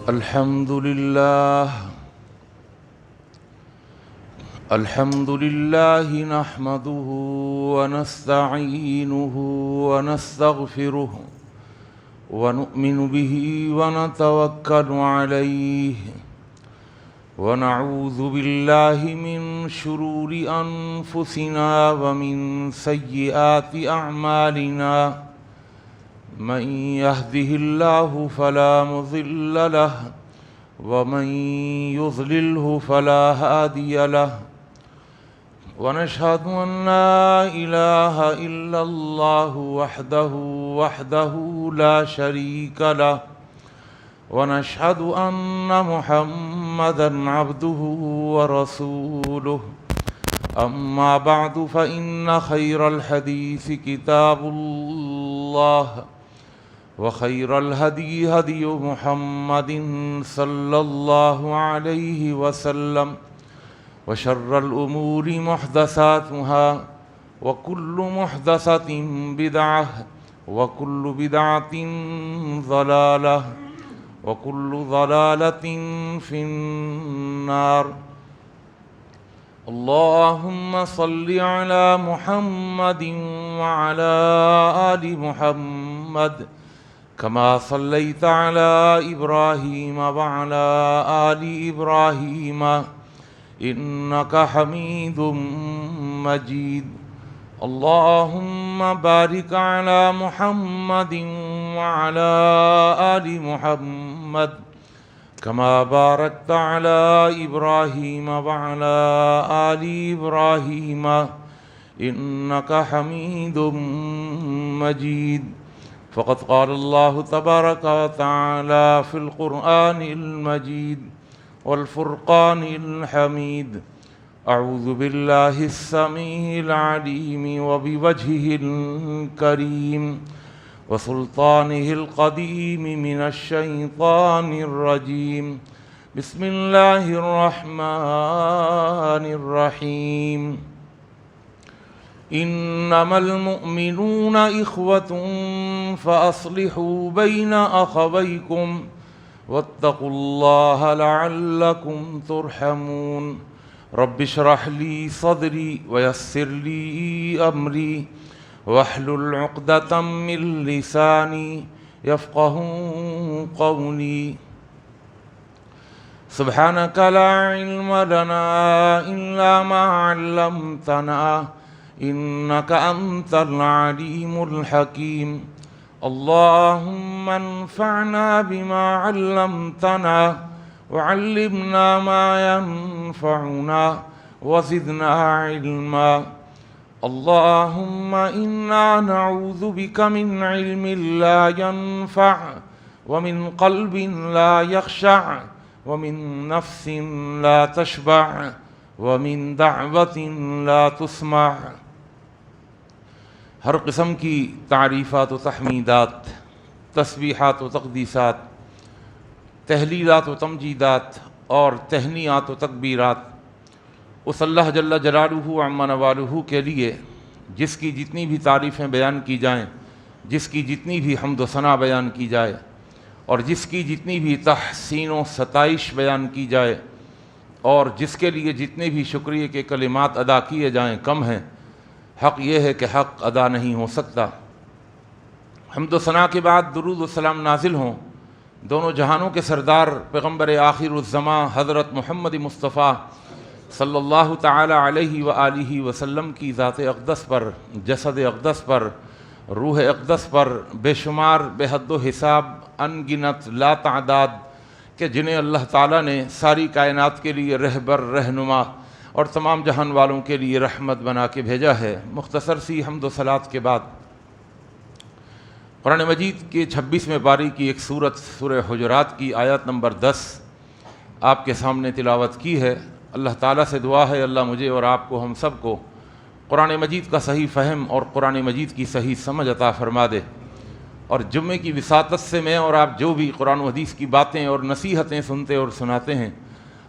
الحمد لله نحمده ونستعينه ونستغفره ونؤمن به ونتوكل عليه ونعوذ بالله من شرور أنفسنا ومن سيئات أعمالنا من يهده الله فلا مضل له ومن يضلله فلا هادي له ونشهد أن لا إله إلا الله وحده لا شريك له ونشهد أن محمدًا عبده ورسوله أما بعد فإن خير الحديث كتاب الله وخير الهدي هدي محمد صلى الله عليه وسلم وشر الأمور محدثاتها وكل محدثة بدعة وكل بدعة ضلالة وكل ضلالة في النار اللهم صل على محمد وعلى آل محمد كما صليت على إبراهيم وعلى آل إبراهيم إنك حميد مجيد اللهم بارك على محمد وعلى آل محمد كما باركت على إبراهيم وعلى آل إبراهيم إنك حميد مجيد فقد قال الله تبارك وتعالى في القرآن المجيد والفرقان الحميد أعوذ بالله السميع العليم وبوجهه الكريم وسلطانه القديم من الشيطان الرجيم بسم الله الرحمن الرحيم إنما المؤمنون إخوة فأصلحوا بين أخويكم واتقوا الله لعلكم ترحمون رب اشرح لي صدري ويسر لي أمري واحلل عقدة من لساني يفقهوا قولي سبحانك لا علم لنا إلا ما علمتنا إنك أنت العليم الحكيم اللهم انفعنا بما علمتنا وعلمنا ما ينفعنا وزدنا علما اللهم إنا نعوذ بك من علم لا ينفع ومن قلب لا يخشع ومن نفس لا تشبع ومن دعوة لا تسمع ہر قسم کی تعریفات و تحمیدات، تسبیحات و تقدیسات، تہلیلات و تمجیدات اور تہنیات و تکبیرات اس اللہ جل جلالہ عم نوالہ کے لیے جس کی جتنی بھی تعریفیں بیان کی جائیں، جس کی جتنی بھی حمد و ثنا بیان کی جائے اور جس کی جتنی بھی تحسین و ستائش بیان کی جائے اور جس کے لیے جتنے بھی شکریہ کے کلمات ادا کیے جائیں کم ہیں۔ حق یہ ہے کہ حق ادا نہیں ہو سکتا۔ حمد و ثنا کے بعد درود و سلام نازل ہوں دونوں جہانوں کے سردار پیغمبر آخر الزماں حضرت محمد مصطفیٰ صلی اللہ تعالی علیہ وآلہ وسلم کی ذات اقدس پر، جسد اقدس پر، روح اقدس پر، بے شمار بے حد و حساب ان گنت لا تعداد کہ جنہیں اللہ تعالیٰ نے ساری کائنات کے لیے رہبر، رہنما اور تمام جہان والوں کے لیے رحمت بنا کے بھیجا ہے۔ مختصر سی حمد و صلات کے بعد قرآن مجید کے 26ویں پاری کی ایک سورت سورہ حجرات کی آیت نمبر 10 آپ کے سامنے تلاوت کی ہے۔ اللہ تعالیٰ سے دعا ہے اللہ مجھے اور آپ کو، ہم سب کو قرآن مجید کا صحیح فہم اور قرآن مجید کی صحیح سمجھ عطا فرما دے، اور جمعے کی وساطت سے میں اور آپ جو بھی قرآن و حدیث کی باتیں اور نصیحتیں سنتے اور سناتے ہیں،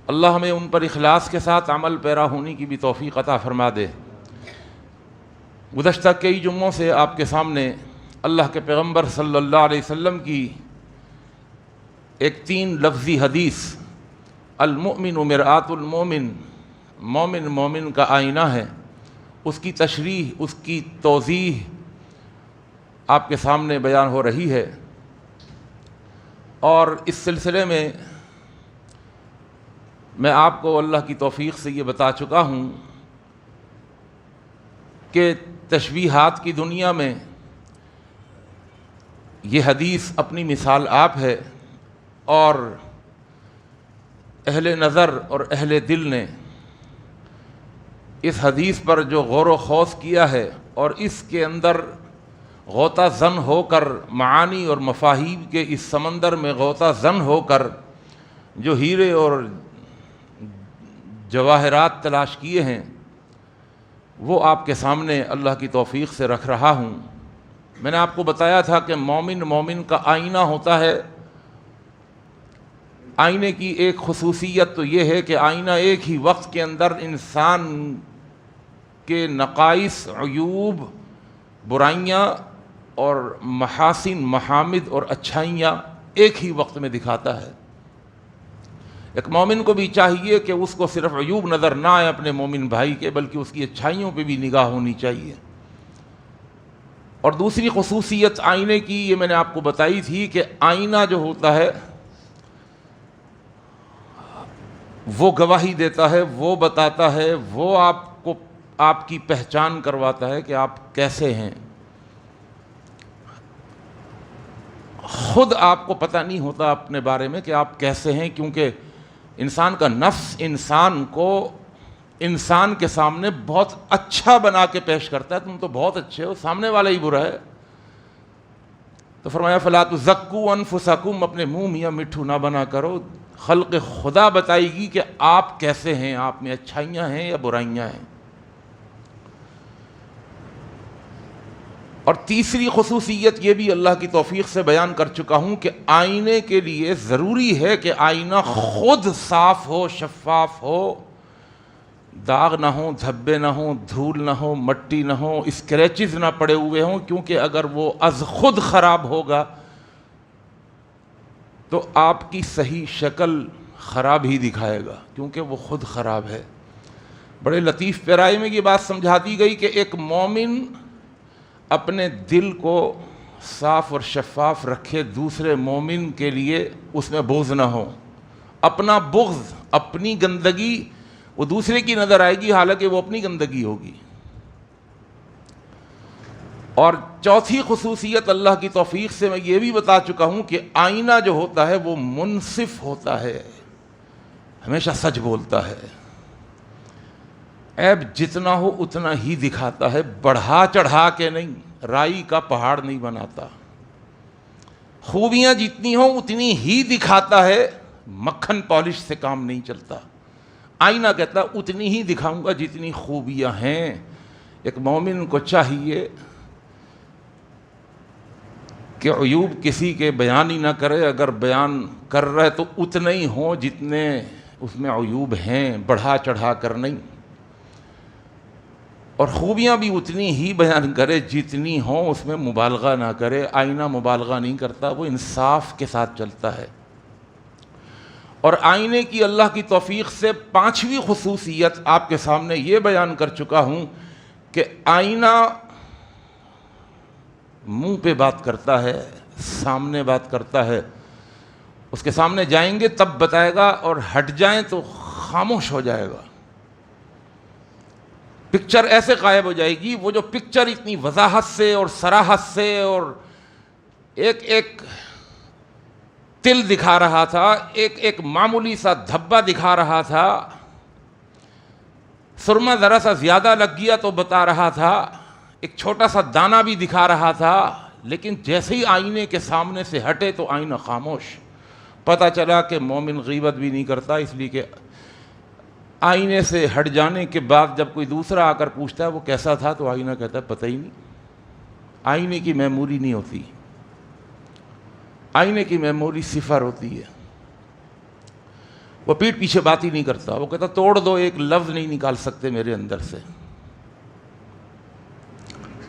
اللہ ہمیں ان پر اخلاص کے ساتھ عمل پیرا ہونے کی بھی توفیق عطا فرما دے۔ گزشتہ کئی جمعوں سے آپ کے سامنے اللہ کے پیغمبر صلی اللہ علیہ وسلم کی ایک 3 لفظی حدیث، المؤمن مرآت المومن، مومن مومن کا آئینہ ہے، اس کی تشریح، اس کی توضیح آپ کے سامنے بیان ہو رہی ہے۔ اور اس سلسلے میں میں آپ کو اللہ کی توفیق سے یہ بتا چکا ہوں کہ تشبیہات کی دنیا میں یہ حدیث اپنی مثال آپ ہے، اور اہل نظر اور اہل دل نے اس حدیث پر جو غور و خوض کیا ہے اور اس کے اندر غوطہ زن ہو کر معانی اور مفاہیم کے اس سمندر میں غوطہ زن ہو کر جو ہیرے اور جواہرات تلاش کیے ہیں، وہ آپ کے سامنے اللہ کی توفیق سے رکھ رہا ہوں۔ میں نے آپ کو بتایا تھا کہ مومن مومن کا آئینہ ہوتا ہے۔ آئینے کی ایک خصوصیت تو یہ ہے کہ آئینہ ایک ہی وقت کے اندر انسان کے نقائص، عیوب، برائیاں اور محاسن، محامد اور اچھائیاں ایک ہی وقت میں دکھاتا ہے۔ ایک مومن کو بھی چاہیے کہ اس کو صرف عیوب نظر نہ آئے اپنے مومن بھائی کے، بلکہ اس کی اچھائیوں پہ بھی نگاہ ہونی چاہیے۔ اور دوسری خصوصیت آئینے کی یہ میں نے آپ کو بتائی تھی کہ آئینہ جو ہوتا ہے وہ گواہی دیتا ہے، وہ بتاتا ہے، وہ آپ کو آپ کی پہچان کرواتا ہے کہ آپ کیسے ہیں۔ خود آپ کو پتہ نہیں ہوتا اپنے بارے میں کہ آپ کیسے ہیں، کیونکہ انسان کا نفس انسان کو انسان کے سامنے بہت اچھا بنا کے پیش کرتا ہے۔ تم تو بہت اچھے ہو، سامنے والا ہی برا ہے۔ تو فرمایا فلا تزکوا انفسکم، اپنے منہ میاں مٹھو نہ بنا کرو، خلق خدا بتائے گی کہ آپ کیسے ہیں، آپ میں اچھائیاں ہیں یا برائیاں ہیں۔ اور تیسری خصوصیت یہ بھی اللہ کی توفیق سے بیان کر چکا ہوں کہ آئینے کے لیے ضروری ہے کہ آئینہ خود صاف ہو، شفاف ہو، داغ نہ ہو، دھبے نہ ہوں، دھول نہ ہو، مٹی نہ ہو، اسکریچز نہ پڑے ہوئے ہوں، کیونکہ اگر وہ از خود خراب ہوگا تو آپ کی صحیح شکل خراب ہی دکھائے گا، کیونکہ وہ خود خراب ہے۔ بڑے لطیف پیرائے میں یہ بات سمجھا دی گئی کہ ایک مومن اپنے دل کو صاف اور شفاف رکھے، دوسرے مومن کے لیے اس میں بغض نہ ہو۔ اپنا بغض، اپنی گندگی وہ دوسرے کی نظر آئے گی، حالانکہ وہ اپنی گندگی ہوگی۔ اور چوتھی خصوصیت اللہ کی توفیق سے میں یہ بھی بتا چکا ہوں کہ آئینہ جو ہوتا ہے وہ منصف ہوتا ہے، ہمیشہ سچ بولتا ہے، عیب جتنا ہو اتنا ہی دکھاتا ہے، بڑھا چڑھا کے نہیں، رائی کا پہاڑ نہیں بناتا۔ خوبیاں جتنی ہوں اتنی ہی دکھاتا ہے، مکھن پالش سے کام نہیں چلتا۔ آئینہ کہتا ہے اتنی ہی دکھاؤں گا جتنی خوبیاں ہیں۔ ایک مومن کو چاہیے کہ عیوب کسی کے بیان ہی نہ کرے، اگر بیان کر رہا ہے تو اتنے ہی ہوں جتنے اس میں عیوب ہیں، بڑھا چڑھا کر نہیں۔ اور خوبیاں بھی اتنی ہی بیان کرے جتنی ہوں، اس میں مبالغہ نہ کرے۔ آئینہ مبالغہ نہیں کرتا، وہ انصاف کے ساتھ چلتا ہے۔ اور آئینے کی اللہ کی توفیق سے پانچویں خصوصیت آپ کے سامنے یہ بیان کر چکا ہوں کہ آئینہ منہ پہ بات کرتا ہے، سامنے بات کرتا ہے۔ اس کے سامنے جائیں گے تب بتائے گا، اور ہٹ جائیں تو خاموش ہو جائے گا۔ پکچر ایسے غائب ہو جائے گی، وہ جو پکچر اتنی وضاحت سے اور صراحت سے اور ایک ایک تل دکھا رہا تھا، ایک ایک معمولی سا دھبا دکھا رہا تھا، سرما ذرا سا زیادہ لگ گیا تو بتا رہا تھا، ایک چھوٹا سا دانہ بھی دکھا رہا تھا، لیکن جیسے ہی آئینے کے سامنے سے ہٹے تو آئینہ خاموش۔ پتہ چلا کہ مومن غیبت بھی نہیں کرتا، اس لیے کہ آئینے سے ہٹ جانے کے بعد جب کوئی دوسرا آ کر پوچھتا ہے وہ کیسا تھا تو آئینہ کہتا ہے پتہ ہی نہیں۔ آئینے کی میموری نہیں ہوتی، آئینے کی میموری صفر ہوتی ہے۔ وہ پیٹھ پیچھے بات ہی نہیں کرتا، وہ کہتا توڑ دو، ایک لفظ نہیں نکال سکتے میرے اندر سے۔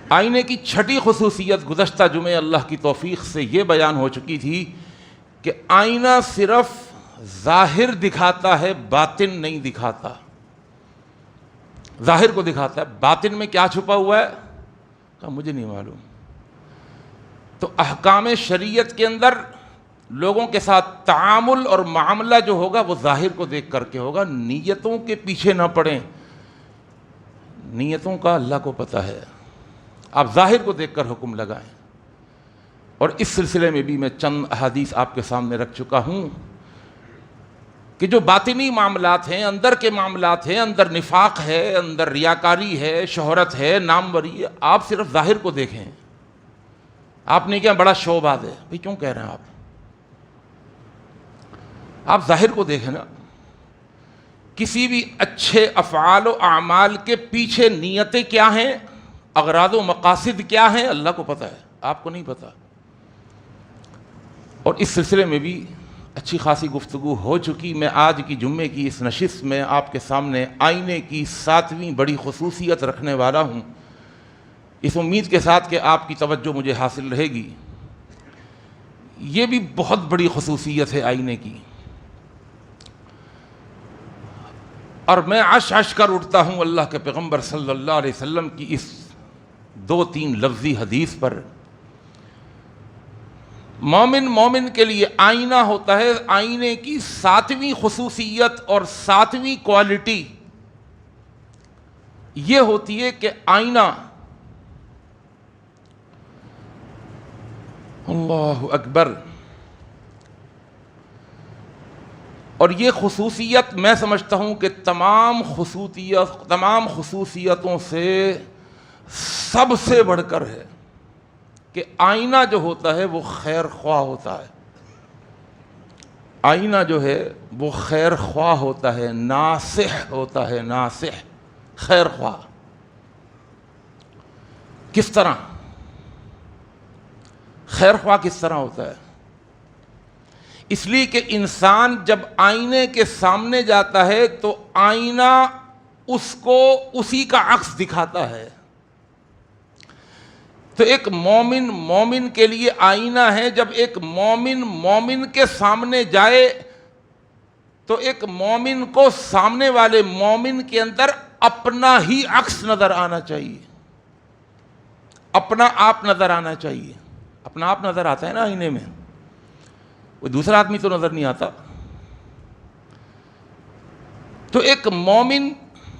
آئینے کی چھٹی خصوصیت گزشتہ جمعے اللہ کی توفیق سے یہ بیان ہو چکی تھی کہ آئینہ صرف ظاہر دکھاتا ہے، باطن نہیں دکھاتا. ظاہر کو دکھاتا ہے، باطن میں کیا چھپا ہوا ہے کہا مجھے نہیں معلوم. تو احکام شریعت کے اندر لوگوں کے ساتھ تعامل اور معاملہ جو ہوگا وہ ظاہر کو دیکھ کر کے ہوگا. نیتوں کے پیچھے نہ پڑیں، نیتوں کا اللہ کو پتہ ہے. آپ ظاہر کو دیکھ کر حکم لگائیں. اور اس سلسلے میں بھی میں چند احادیث آپ کے سامنے رکھ چکا ہوں کہ جو باطنی معاملات ہیں، اندر کے معاملات ہیں، اندر نفاق ہے، اندر ریاکاری ہے، شہرت ہے، ناموری ہے، آپ صرف ظاہر کو دیکھیں. آپ نے کیا بڑا شعباد ہے بھئی، کیوں کہہ رہے ہیں آپ ظاہر کو دیکھیں نا. کسی بھی اچھے افعال و اعمال کے پیچھے نیتیں کیا ہیں، اغراض و مقاصد کیا ہیں، اللہ کو پتہ ہے، آپ کو نہیں پتہ. اور اس سلسلے میں بھی اچھی خاصی گفتگو ہو چکی. میں آج کی جمعے کی اس نشست میں آپ کے سامنے آئینے کی 7ویں بڑی خصوصیت رکھنے والا ہوں، اس امید کے ساتھ کہ آپ کی توجہ مجھے حاصل رہے گی. یہ بھی بہت بڑی خصوصیت ہے آئینے کی. اور میں عش کر اٹھتا ہوں اللہ کے پیغمبر صلی اللہ علیہ وسلم کی اس 2-3 لفظی حدیث پر. مومن کے لیے آئینہ ہوتا ہے. آئینے کی 7ویں خصوصیت اور 7ویں کوالٹی یہ ہوتی ہے کہ آئینہ، اللہ اکبر، اور یہ خصوصیت میں سمجھتا ہوں کہ تمام خصوصیتوں سے سب سے بڑھ کر ہے کہ آئینہ جو ہوتا ہے وہ خیر خواہ ہوتا ہے. آئینہ جو ہے وہ خیر خواہ ہوتا ہے، ناصح ہوتا ہے، ناصح، خیر خواہ. کس طرح خیر خواہ کس طرح ہوتا ہے؟ اس لیے کہ انسان جب آئینے کے سامنے جاتا ہے تو آئینہ اس کو اسی کا عکس دکھاتا ہے. تو ایک مومن کے لیے آئینہ ہے. جب ایک مومن کے سامنے جائے تو ایک مومن کو سامنے والے مومن کے اندر اپنا ہی عکس نظر آنا چاہیے، اپنا آپ نظر آنا چاہیے. اپنا آپ نظر آتا ہے نا آئینے میں، وہ دوسرا آدمی تو نظر نہیں آتا. تو ایک مومن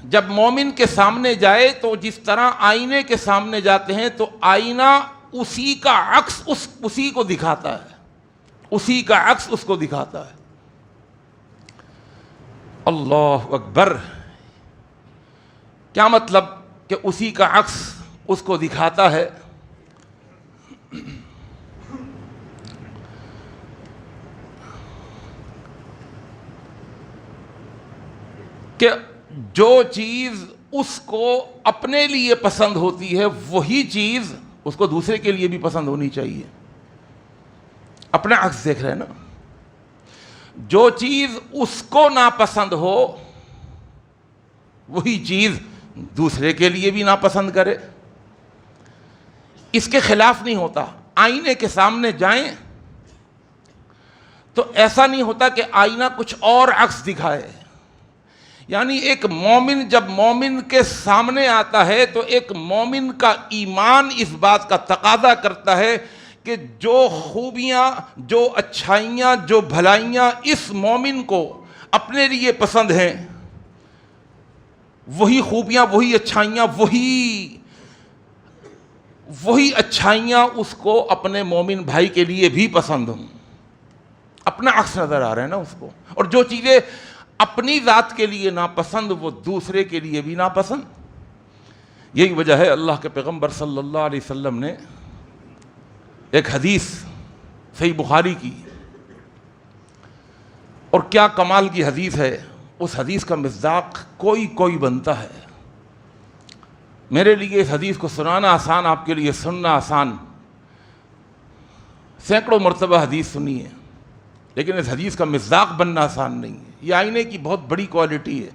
جب مومن کے سامنے جائے تو جس طرح آئینے کے سامنے جاتے ہیں تو آئینہ اسی کا عکس اسی کو دکھاتا ہے، اسی کا عکس اس کو دکھاتا ہے. اللہ اکبر! کیا مطلب کہ اسی کا عکس اس کو دکھاتا ہے؟ کہ جو چیز اس کو اپنے لیے پسند ہوتی ہے وہی چیز اس کو دوسرے کے لیے بھی پسند ہونی چاہیے. اپنا عکس دیکھ رہے ہیں نا. جو چیز اس کو ناپسند ہو وہی چیز دوسرے کے لیے بھی ناپسند کرے. اس کے خلاف نہیں ہوتا. آئینے کے سامنے جائیں تو ایسا نہیں ہوتا کہ آئینہ کچھ اور عکس دکھائے. یعنی ایک مومن جب مومن کے سامنے آتا ہے تو ایک مومن کا ایمان اس بات کا تقاضا کرتا ہے کہ جو خوبیاں، جو اچھائیاں، جو بھلائیاں اس مومن کو اپنے لیے پسند ہیں، وہی خوبیاں، وہی اچھائیاں، وہی اچھائیاں اس کو اپنے مومن بھائی کے لیے بھی پسند ہوں. اپنا عکس نظر آ رہا ہے نا اس کو. اور جو چیزیں اپنی ذات کے لیے ناپسند وہ دوسرے کے لیے بھی ناپسند. یہی وجہ ہے اللہ کے پیغمبر صلی اللہ علیہ وسلم نے ایک حدیث صحیح بخاری کی، اور کیا کمال کی حدیث ہے. اس حدیث کا مصداق کوئی بنتا ہے. میرے لیے اس حدیث کو سنانا آسان، آپ کے لیے سننا آسان. سینکڑوں مرتبہ حدیث سنی ہے لیکن اس حدیث کا مصداق بننا آسان نہیں ہے. یہ آئینے کی بہت بڑی کوالٹی ہے.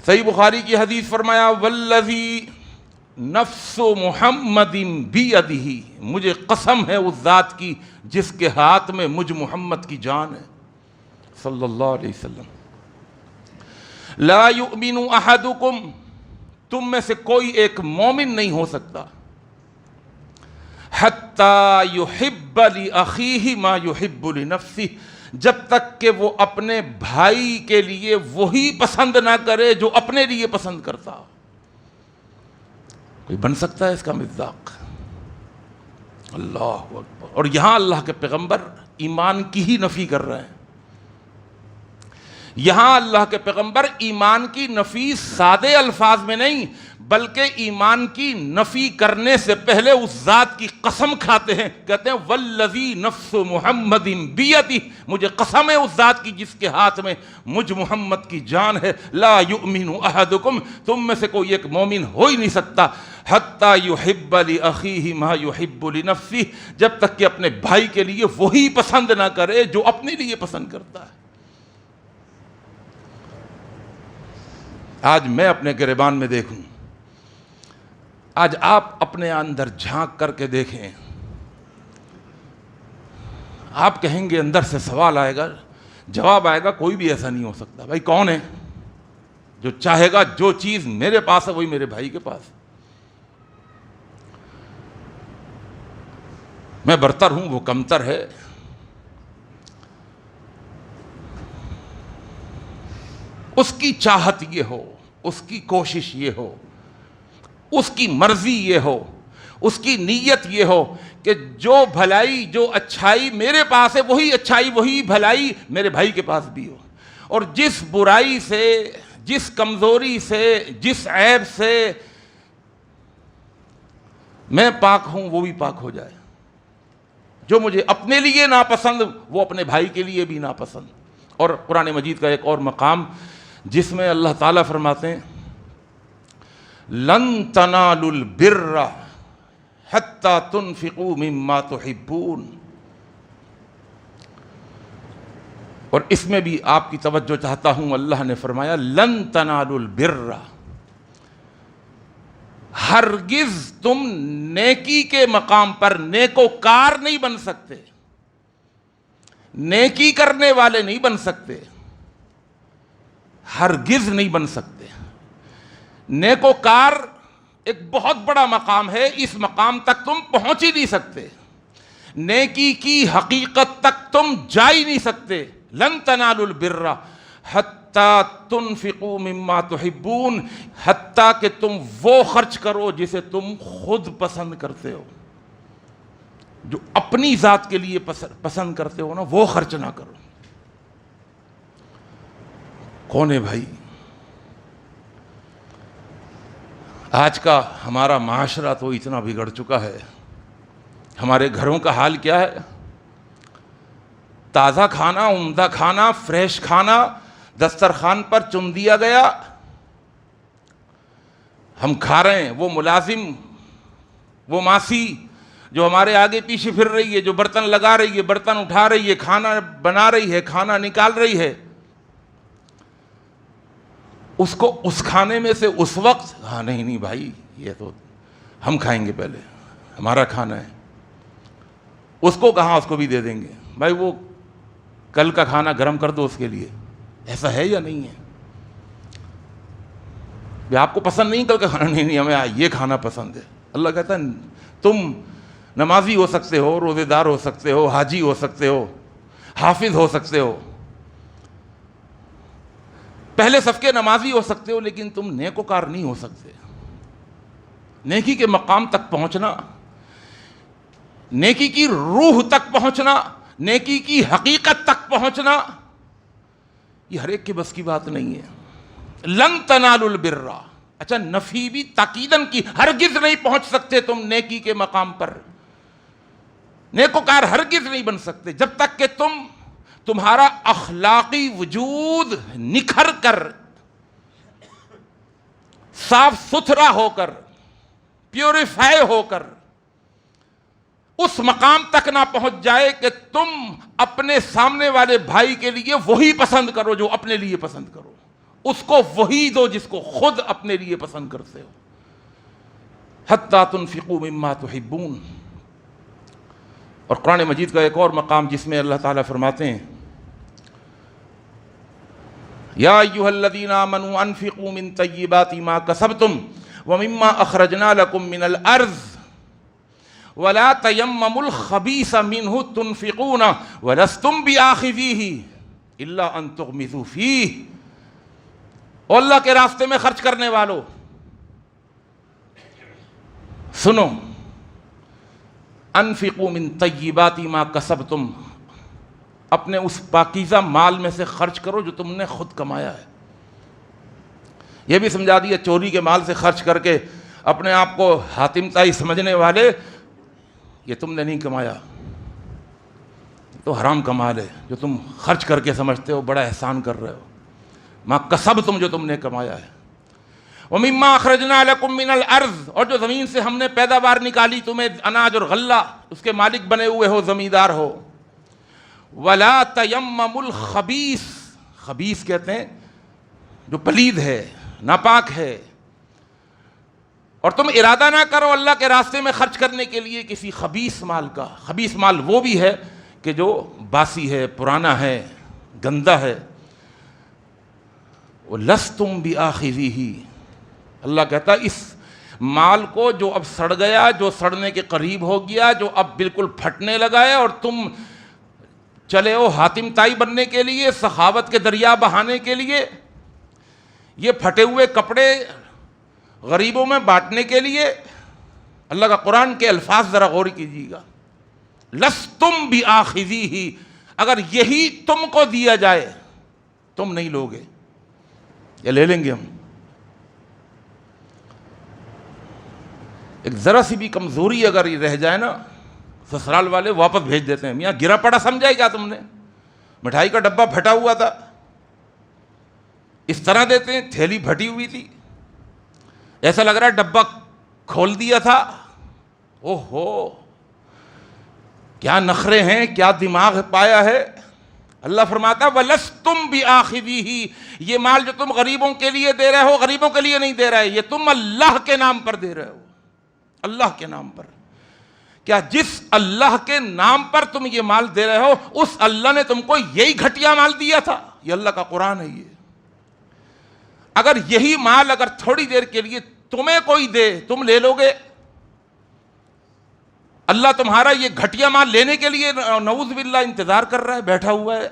صحیح بخاری کی حدیث فرمایا والذی نفس محمد بیدہ، مجھے قسم ہے اس ذات کی جس کے ہاتھ میں مجھ محمد کی جان ہے صلی اللہ علیہ وسلم۔ لا یؤمن احدکم، تم میں سے کوئی ایک مومن نہیں ہو سکتا، حتی یحب لاخیہ ما یحب لنفسہ، جب تک کہ وہ اپنے بھائی کے لیے وہی پسند نہ کرے جو اپنے لیے پسند کرتا ہو۔ کوئی بن سکتا ہے اس کا مصداق؟ اللہ اکبر۔ اور یہاں اللہ کے پیغمبر ایمان کی ہی نفی کر رہے ہیں۔ یہاں اللہ کے پیغمبر ایمان کی نفی سادے الفاظ میں نہیں، بلکہ ایمان کی نفی کرنے سے پہلے اس ذات کی قسم کھاتے ہیں، کہتے ہیں والذی نفس محمد بیدہ، مجھے قسم ہے اس ذات کی جس کے ہاتھ میں مجھ محمد کی جان ہے، لا یؤمن احدکم، تم میں سے کوئی ایک مومن ہو ہی نہیں سکتا، حتی یحب لاخیہ ما یحب لنفسہ، جب تک کہ اپنے بھائی کے لیے وہی پسند نہ کرے جو اپنے لیے پسند کرتا ہے۔ آج میں اپنے گریبان میں دیکھوں، آج آپ اپنے اندر جھانک کر کے دیکھیں، آپ کہیں گے، اندر سے سوال آئے گا، جواب آئے گا، کوئی بھی ایسا نہیں ہو سکتا۔ بھائی کون ہے جو چاہے گا جو چیز میرے پاس ہے وہی میرے بھائی کے پاس؟ میں برتر ہوں، وہ کمتر ہے۔ اس کی چاہت یہ ہو، اس کی کوشش یہ ہو، اس کی مرضی یہ ہو، اس کی نیت یہ ہو کہ جو بھلائی، جو اچھائی میرے پاس ہے وہی اچھائی، وہی بھلائی میرے بھائی کے پاس بھی ہو، اور جس برائی سے، جس کمزوری سے، جس عیب سے میں پاک ہوں وہ بھی پاک ہو جائے۔ جو مجھے اپنے لیے ناپسند وہ اپنے بھائی کے لیے بھی ناپسند۔ اور قرآن مجید کا ایک اور مقام جس میں اللہ تعالیٰ فرماتے ہیں لن تنالوا البر حتی تنفقوا مما تحبون، اور اس میں بھی آپ کی توجہ چاہتا ہوں، اللہ نے فرمایا لن تنالوا البر، ہرگز تم نیکی کے مقام پر نیکوکار نہیں بن سکتے، نیکی کرنے والے نہیں بن سکتے، ہرگز نہیں بن سکتے۔ نیکوکار ایک بہت بڑا مقام ہے، اس مقام تک تم پہنچ ہی نہیں سکتے، نیکی کی حقیقت تک تم جا ہی نہیں سکتے۔ لن تنالوا البر حتی تنفقوا مما تحبون، حتیٰ کہ تم وہ خرچ کرو جسے تم خود پسند کرتے ہو، جو اپنی ذات کے لیے پسند کرتے ہو نا، وہ خرچ نہ کرو۔ کون ہے بھائی؟ آج کا ہمارا معاشرہ تو اتنا بگڑ چکا ہے، ہمارے گھروں کا حال کیا ہے؟ تازہ کھانا، عمدہ کھانا، فریش کھانا دسترخوان پر چن دیا گیا، ہم کھا رہے ہیں۔ وہ ملازم، وہ ماسی جو ہمارے آگے پیچھے پھر رہی ہے، جو برتن لگا رہی ہے، برتن اٹھا رہی ہے، کھانا بنا رہی ہے، کھانا نکال رہی ہے، اس کو اس کھانے میں سے اس وقت ہاں نہیں بھائی یہ تو ہم کھائیں گے، پہلے ہمارا کھانا ہے، اس کو کہاں، اس کو بھی دے دیں گے، بھائی وہ کل کا کھانا گرم کر دو اس کے لیے۔ ایسا ہے یا نہیں ہے؟ آپ کو پسند نہیں کل کا کھانا؟ نہیں ہمیں یہ کھانا پسند ہے۔ اللہ کہتا ہے تم نمازی ہو سکتے ہو، روزے دار ہو سکتے ہو، حاجی ہو سکتے ہو، حافظ ہو سکتے ہو، پہلے صف کے نمازی ہو سکتے ہو، لیکن تم نیکوکار نہیں ہو سکتے۔ نیکی کے مقام تک پہنچنا، نیکی کی روح تک پہنچنا، نیکی کی حقیقت تک پہنچنا، یہ ہر ایک کے بس کی بات نہیں ہے۔ لن تنالوا البر، اچھا نفی بھی تاکیدن کی، ہرگز نہیں پہنچ سکتے تم نیکی کے مقام پر، نیکوکار ہرگز نہیں بن سکتے جب تک کہ تمہارا اخلاقی وجود نکھر کر، صاف ستھرا ہو کر، پیوریفائی ہو کر اس مقام تک نہ پہنچ جائے کہ تم اپنے سامنے والے بھائی کے لیے وہی پسند کرو جو اپنے لیے پسند کرو، اس کو وہی دو جس کو خود اپنے لیے پسند کرتے ہو۔ حتی تنفقوا مما تحبون۔ اور قرآن مجید کا ایک اور مقام جس میں اللہ تعالیٰ فرماتے ہیں یا ایھا الذین آمنوا انفقوا من طیبات ما کسبتم ومما اخرجنا لکم من الارض ولا تیمموا الخبیث منہ تنفقون ولستم بآخذیہ الا ان تغمضوا فیہ۔ اور اللہ کے راستے میں خرچ کرنے والو سنو، انفقوا من طیبات ما کسبتم، اپنے اس پاکیزہ مال میں سے خرچ کرو جو تم نے خود کمایا ہے۔ یہ بھی سمجھا دیا چوری کے مال سے خرچ کر کے اپنے آپ کو حاتم طائی سمجھنے والے، یہ تم نے نہیں کمایا، تو حرام کا مال ہے جو تم خرچ کر کے سمجھتے ہو بڑا احسان کر رہے ہو۔ ما کسبتم جو تم نے کمایا ہے، وَمِمَّا أَخْرَجْنَا لَكُم مِّنَ الْأَرْضِ، اور جو زمین سے ہم نے پیداوار نکالی تمہیں اناج اور غلہ، اس کے مالک بنے ہوئے ہو، زمیندار ہو۔ وَلَا تَيَمَّمُوا الْخَبِيثَ، خبیث کہتے ہیں جو پلید ہے، ناپاک ہے، اور تم ارادہ نہ کرو اللہ کے راستے میں خرچ کرنے کے لیے کسی خبیث مال کا۔ خبیث مال وہ بھی ہے کہ جو باسی ہے، پرانا ہے، گندا ہے۔ وَلَسْتُمْ بِآخِذِهِ، اللہ کہتا ہے اس مال کو جو اب سڑ گیا، جو سڑنے کے قریب ہو گیا، جو اب بالکل پھٹنے لگا ہے، اور تم چلے ہو حاتم طائی بننے کے لیے، سخاوت کے دریا بہانے کے لیے، یہ پھٹے ہوئے کپڑے غریبوں میں بانٹنے کے لیے۔ اللہ کا قرآن کے الفاظ ذرا غور کیجیے گا، لستم بآخذیہ، اگر یہی تم کو دیا جائے تم نہیں لوگے، یا لے لیں گے ہم؟ ایک ذرا سی بھی کمزوری اگر یہ رہ جائے نا، سسرال والے واپس بھیج دیتے ہیں۔ میاں گرا پڑا سمجھا کیا تم نے؟ مٹھائی کا ڈبہ پھٹا ہوا تھا، اس طرح دیتے ہیں، تھیلی پھٹی ہوئی تھی، ایسا لگ رہا ہے ڈبہ کھول دیا تھا۔ اوہ ہو، کیا نخرے ہیں، کیا دماغ پایا ہے۔ اللہ فرماتا ہے وَلَسْتُمْ بِآخِذِهِ، یہ مال جو تم غریبوں کے لیے دے رہے ہو، غریبوں کے لیے نہیں دے رہے، یہ تم اللہ کے نام پر دے رہے ہو، اللہ کے نام پر۔ کیا جس اللہ کے نام پر تم یہ مال دے رہے ہو، اس اللہ نے تم کو یہی گھٹیا مال دیا تھا؟ یہ اللہ کا قرآن ہے۔ یہ اگر یہی مال اگر تھوڑی دیر کے لیے تمہیں کوئی دے، تم لے لو گے؟ اللہ تمہارا یہ گھٹیا مال لینے کے لیے نعوذ باللہ انتظار کر رہا ہے، بیٹھا ہوا ہے۔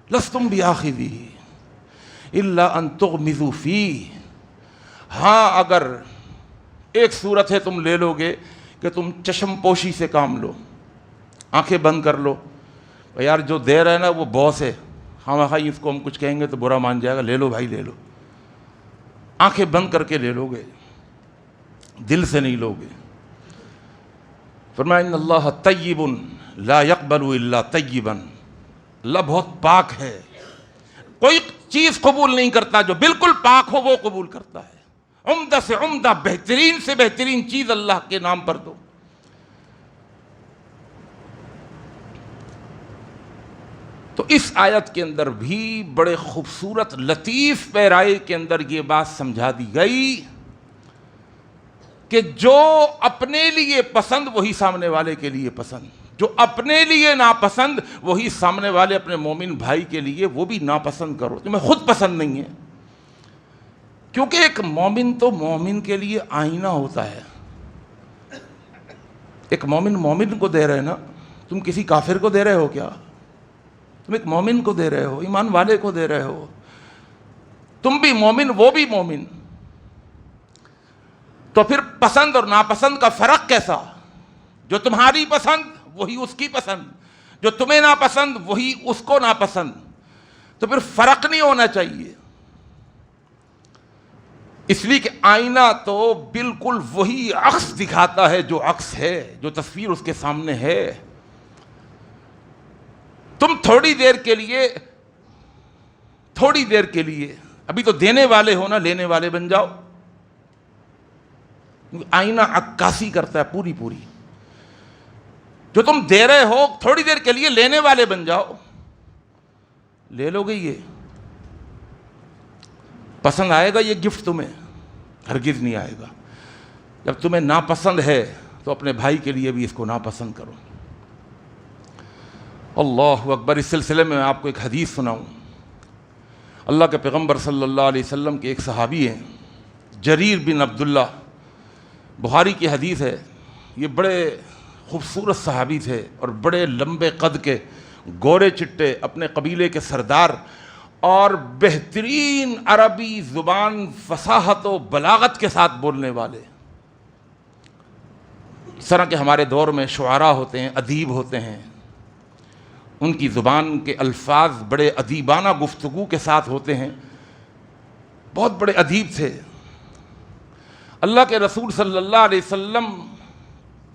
لستم بآخذیہ الا ان تغمضوا فیہ، ہاں اگر ایک صورت ہے تم لے لو گے کہ تم چشم پوشی سے کام لو، آنکھیں بند کر لو، یار جو دے رہا ہے نا وہ باس ہے، ہاں ہاں اس کو ہم کچھ کہیں گے تو برا مان جائے گا، لے لو بھائی لے لو، آنکھیں بند کر کے لے لو گے، دل سے نہیں لو گے۔ فرمایا ان اللہ طیب لا یقبل الا طیبا، اللہ بہت پاک ہے، کوئی چیز قبول نہیں کرتا جو بالکل پاک ہو وہ قبول کرتا ہے۔ عمدہ سے عمدہ، بہترین سے بہترین چیز اللہ کے نام پر دو۔ تو اس آیت کے اندر بھی بڑے خوبصورت لطیف پیرائے کے اندر یہ بات سمجھا دی گئی کہ جو اپنے لیے پسند وہی سامنے والے کے لیے پسند، جو اپنے لیے ناپسند وہی سامنے والے اپنے مومن بھائی کے لیے وہ بھی ناپسند کرو۔ تمہیں خود پسند نہیں ہے، کیونکہ ایک مومن تو مومن کے لیے آئینہ ہوتا ہے۔ ایک مومن مومن کو دے رہے نا، تم کسی کافر کو دے رہے ہو کیا؟ تم ایک مومن کو دے رہے ہو، ایمان والے کو دے رہے ہو، تم بھی مومن وہ بھی مومن، تو پھر پسند اور ناپسند کا فرق کیسا؟ جو تمہاری پسند وہی اس کی پسند، جو تمہیں ناپسند وہی اس کو ناپسند، تو پھر فرق نہیں ہونا چاہیے۔ اس لیے کہ آئینہ تو بالکل وہی عکس دکھاتا ہے جو عکس ہے، جو تصویر اس کے سامنے ہے۔ تم تھوڑی دیر کے لیے ابھی تو دینے والے ہو نا، لینے والے بن جاؤ۔ آئینہ عکاسی کرتا ہے پوری پوری، جو تم دے رہے ہو تھوڑی دیر کے لیے لینے والے بن جاؤ، لے لو گے، یہ پسند آئے گا یہ گفٹ تمہیں؟ ہرگز نہیں آئے گا۔ جب تمہیں ناپسند ہے تو اپنے بھائی کے لیے بھی اس کو ناپسند کرو۔ اللہ اکبر۔ اس سلسلے میں آپ کو ایک حدیث سناؤں۔ اللہ کے پیغمبر صلی اللہ علیہ وسلم کے ایک صحابی ہیں، جریر بن عبداللہ، بخاری کی حدیث ہے۔ یہ بڑے خوبصورت صحابی تھے اور بڑے لمبے قد کے، گورے چٹے، اپنے قبیلے کے سردار، اور بہترین عربی زبان فصاحت و بلاغت کے ساتھ بولنے والے۔ اس طرح کے ہمارے دور میں شعراء ہوتے ہیں، ادیب ہوتے ہیں، ان کی زبان کے الفاظ بڑے ادیبانہ گفتگو کے ساتھ ہوتے ہیں۔ بہت بڑے ادیب تھے۔ اللہ کے رسول صلی اللہ علیہ وسلم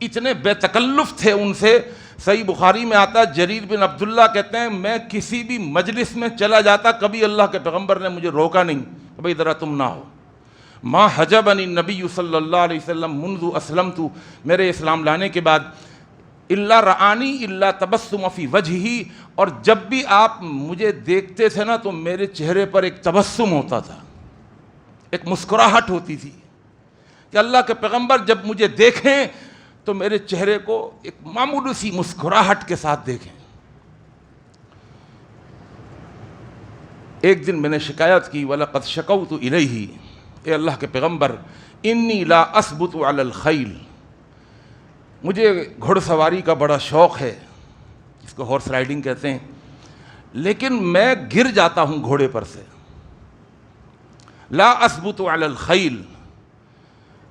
اتنے بے تکلف تھے ان سے۔ صحیح بخاری میں آتا، جریر بن عبداللہ کہتے ہیں میں کسی بھی مجلس میں چلا جاتا، کبھی اللہ کے پیغمبر نے مجھے روکا نہیں کہ بھئی ذرا تم نہ ہو۔ ما حجبنی النبی صلی اللہ علیہ وسلم منذ اسلمت، میرے اسلام لانے کے بعد، الا رآنی الا تبسم فی وجہی، اور جب بھی آپ مجھے دیکھتے تھے نا تو میرے چہرے پر ایک تبسم ہوتا تھا، ایک مسکراہٹ ہوتی تھی کہ اللہ کے پیغمبر جب مجھے دیکھیں تو میرے چہرے کو ایک معمولی سی مسکراہٹ کے ساتھ دیکھیں۔ ایک دن میں نے شکایت کی، وَلَقَدْ شَكَوْتُ إِلَيْهِ، اے اللہ کے پیغمبر، إِنِّي لَا أَثْبُتُ عَلَى الْخَيْلِ، مجھے گھڑ سواری کا بڑا شوق ہے، اس کو ہارس رائڈنگ کہتے ہیں، لیکن میں گر جاتا ہوں گھوڑے پر سے۔ لا اثبت علی الخیل،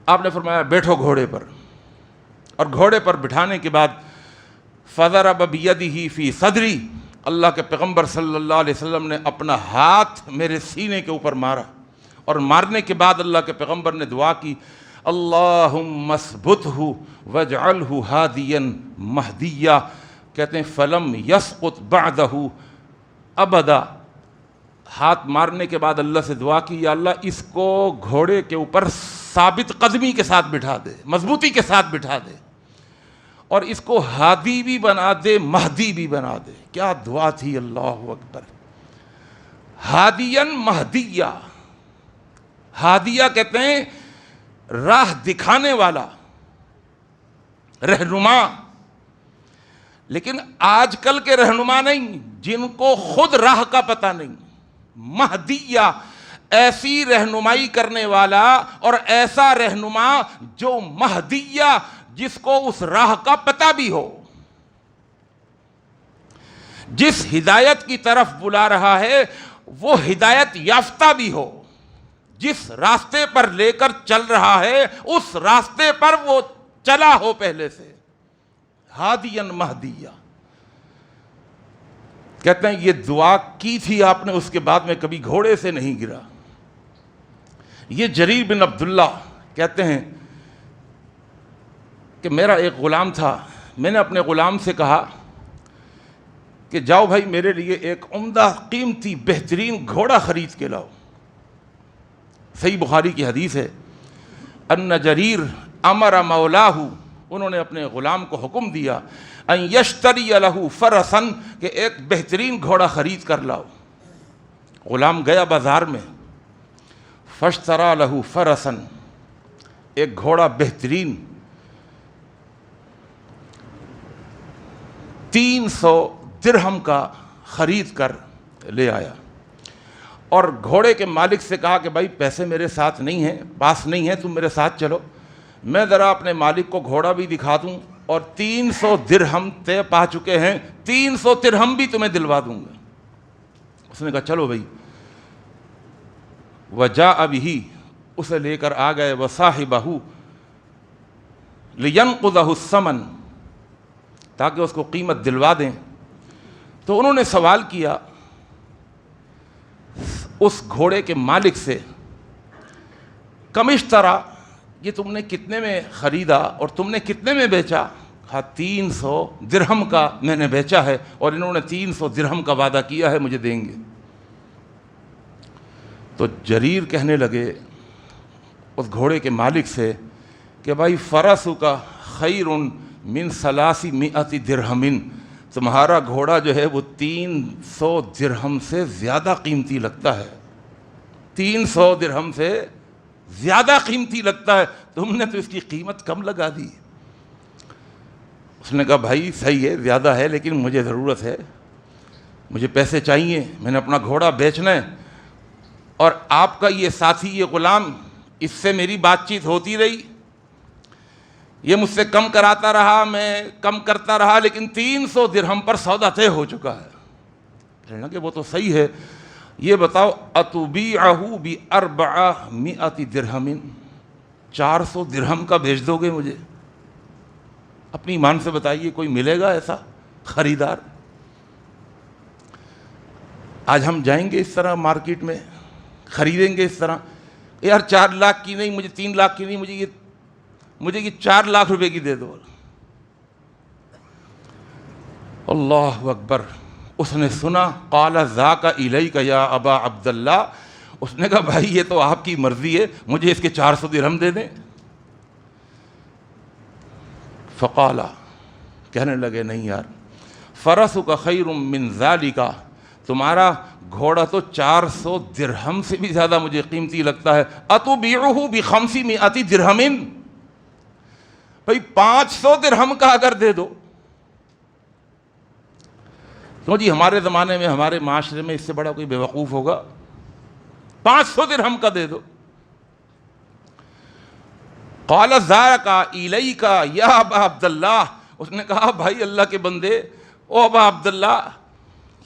آپ نے فرمایا بیٹھو گھوڑے پر، اور گھوڑے پر بٹھانے کے بعد فضرب بیدہ فی صدری، اللہ کے پیغمبر صلی اللہ علیہ وسلم نے اپنا ہاتھ میرے سینے کے اوپر مارا، اور مارنے کے بعد اللہ کے پیغمبر نے دعا کی، اللہم اثبتہ واجعلہ ہادیا مہدیا، کہتے ہیں فلم یسقط بعدہ ابدا۔ ہاتھ مارنے کے بعد اللہ سے دعا کی، یا اللہ اس کو گھوڑے کے اوپر ثابت قدمی کے ساتھ بٹھا دے، مضبوطی کے ساتھ بٹھا دے، اور اس کو ہادی بھی بنا دے، مہدی بھی بنا دے۔ کیا دعا تھی، اللہ اکبر۔ ہادیا مہدیا، ہادیہ کہتے ہیں راہ دکھانے والا، رہنما، لیکن آج کل کے رہنما نہیں جن کو خود راہ کا پتہ نہیں۔ مہدیہ ایسی رہنمائی کرنے والا، اور ایسا رہنما جو مہدیہ جس کو اس راہ کا پتہ بھی ہو، جس ہدایت کی طرف بلا رہا ہے وہ ہدایت یافتہ بھی ہو، جس راستے پر لے کر چل رہا ہے اس راستے پر وہ چلا ہو پہلے سے۔ ہادیا مہدیہ، کہتے ہیں یہ دعا کی تھی آپ نے، اس کے بعد میں کبھی گھوڑے سے نہیں گرا۔ یہ جریر بن عبداللہ کہتے ہیں کہ میرا ایک غلام تھا، میں نے اپنے غلام سے کہا کہ جاؤ بھائی میرے لیے ایک عمدہ قیمتی بہترین گھوڑا خرید کے لاؤ۔ صحیح بخاری کی حدیث ہے، ان جریر امر مولاہ، انہوں نے اپنے غلام کو حکم دیا، ان یشتری لہ فرسن، کہ ایک بہترین گھوڑا خرید کر لاؤ۔ غلام گیا بازار میں، فاشتری لہ فرسن، ایک گھوڑا بہترین 300 درہم کا خرید کر لے آیا، اور گھوڑے کے مالک سے کہا کہ بھائی پیسے میرے ساتھ نہیں ہیں، پاس نہیں ہیں، تم میرے ساتھ چلو، میں ذرا اپنے مالک کو گھوڑا بھی دکھا دوں، اور 300 درہم طے پا چکے ہیں، 300 درہم بھی تمہیں دلوا دوں گا۔ اس نے کہا چلو بھائی، وجاء بہ، اسے لے کر آ گئے، وصاحبہ لینقضہ الثمن، تاکہ اس کو قیمت دلوا دیں۔ تو انہوں نے سوال کیا اس گھوڑے کے مالک سے، کم اشترا، یہ تم نے کتنے میں خریدا اور تم نے کتنے میں بیچا؟ کہا 300 درہم کا میں نے بیچا ہے، اور انہوں نے 300 درہم کا وعدہ کیا ہے مجھے دیں گے۔ تو جریر کہنے لگے اس گھوڑے کے مالک سے کہ بھائی فرسک خیر من 300 درہم، تمہارا گھوڑا جو ہے وہ 300 درہم سے زیادہ قیمتی لگتا ہے، 300 درہم سے زیادہ قیمتی لگتا ہے، تم نے تو اس کی قیمت کم لگا دی۔ اس نے کہا بھائی صحیح ہے، زیادہ ہے، لیکن مجھے ضرورت ہے، مجھے پیسے چاہیے، میں نے اپنا گھوڑا بیچنا ہے، اور آپ کا یہ ساتھی، یہ غلام، اس سے میری بات چیت ہوتی رہی، یہ مجھ سے کم کراتا رہا، میں کم کرتا رہا، لیکن 300 درہم پر سودا طے ہو چکا ہے۔ کہنا کہ وہ تو صحیح ہے، یہ بتاؤ اتبیعہ ب400 درہم، 400 درہم کا بھیج دو گے مجھے؟ اپنی ایمان سے بتائیے کوئی ملے گا ایسا خریدار؟ آج ہم جائیں گے اس طرح مارکیٹ میں، خریدیں گے اس طرح، یار 4 لاکھ کی نہیں، مجھے 3 لاکھ کی نہیں، مجھے یہ 4 لاکھ روپے کی دے دو۔ اللہ اکبر! اس نے سنا، قال ذاک الیک یا ابا عبداللہ، اس نے کہا بھائی یہ تو آپ کی مرضی ہے، مجھے اس کے 400 درہم دے دیں۔ فقالا، کہنے لگے نہیں یار، فرسک خیر من ذالک، تمہارا گھوڑا تو 400 درہم سے بھی زیادہ مجھے قیمتی لگتا ہے، اتبیعہ ب500 درہم، بھائی 500 درہم کا اگر دے دو تو جی ہمارے زمانے میں، ہمارے معاشرے میں اس سے بڑا کوئی بیوقوف ہوگا؟ 500 درہم کا دے دو۔ قال ذاک الیک یا ابا عبداللہ، اس نے کہا بھائی اللہ کے بندے، او ابا عبداللہ،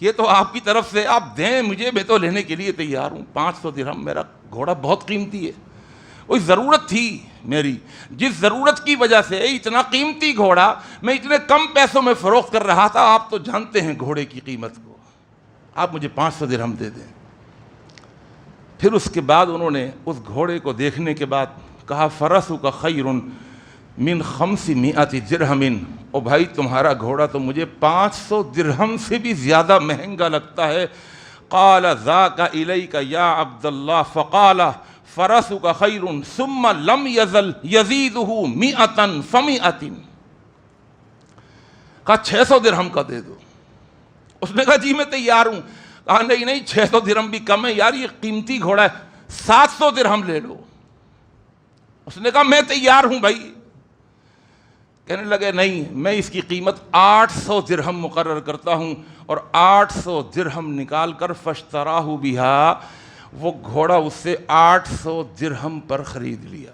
یہ تو آپ کی طرف سے، آپ دیں مجھے، میں تو لینے کے لیے تیار ہوں۔ 500 درہم، میرا گھوڑا بہت قیمتی ہے، کوئی ضرورت تھی میری، جس ضرورت کی وجہ سے اتنا قیمتی گھوڑا میں اتنے کم پیسوں میں فروخت کر رہا تھا، آپ تو جانتے ہیں گھوڑے کی قیمت کو، آپ مجھے 500 درہم دے دیں۔ پھر اس کے بعد انہوں نے اس گھوڑے کو دیکھنے کے بعد کہا فرسک خیر من 500 درہم، او بھائی تمہارا گھوڑا تو مجھے 500 درہم سے بھی زیادہ مہنگا لگتا ہے۔ قال ذاک الیک یا عبداللہ، فقال فرسک خیر ثم لم یزل یزیدہ 100 ف100، کہا 600 درہم کا دے دو۔ اس نے کہا جی میں تیار ہوں۔ کہا نہیں 600 درہم بھی کم ہے یار، یہ قیمتی گھوڑا ہے، 700 درہم لے لو۔ اس نے کہا میں تیار ہوں بھائی۔ کہنے لگے نہیں، میں اس کی قیمت 800 درہم مقرر کرتا ہوں، اور 800 درہم نکال کر فاشتراہ بہا، وہ گھوڑا اس سے 800 درہم پر خرید لیا۔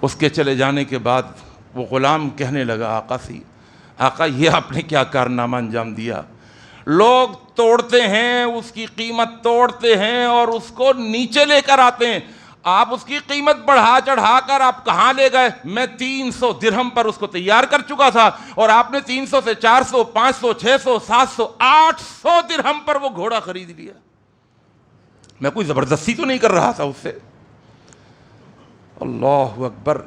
اس کے چلے جانے کے بعد وہ غلام کہنے لگا آقا سی، آقا یہ آپ نے کیا کارنامہ انجام دیا؟ لوگ توڑتے ہیں، اس کی قیمت توڑتے ہیں اور اس کو نیچے لے کر آتے ہیں، آپ اس کی قیمت بڑھا چڑھا کر آپ کہاں لے گئے؟ میں 300 درہم پر اس کو تیار کر چکا تھا، اور آپ نے 300 سے 400 500 600 700 800 درہم پر وہ گھوڑا خرید لیا۔ میں کوئی زبردستی تو نہیں کر رہا تھا اس سے۔ اللہ اکبر!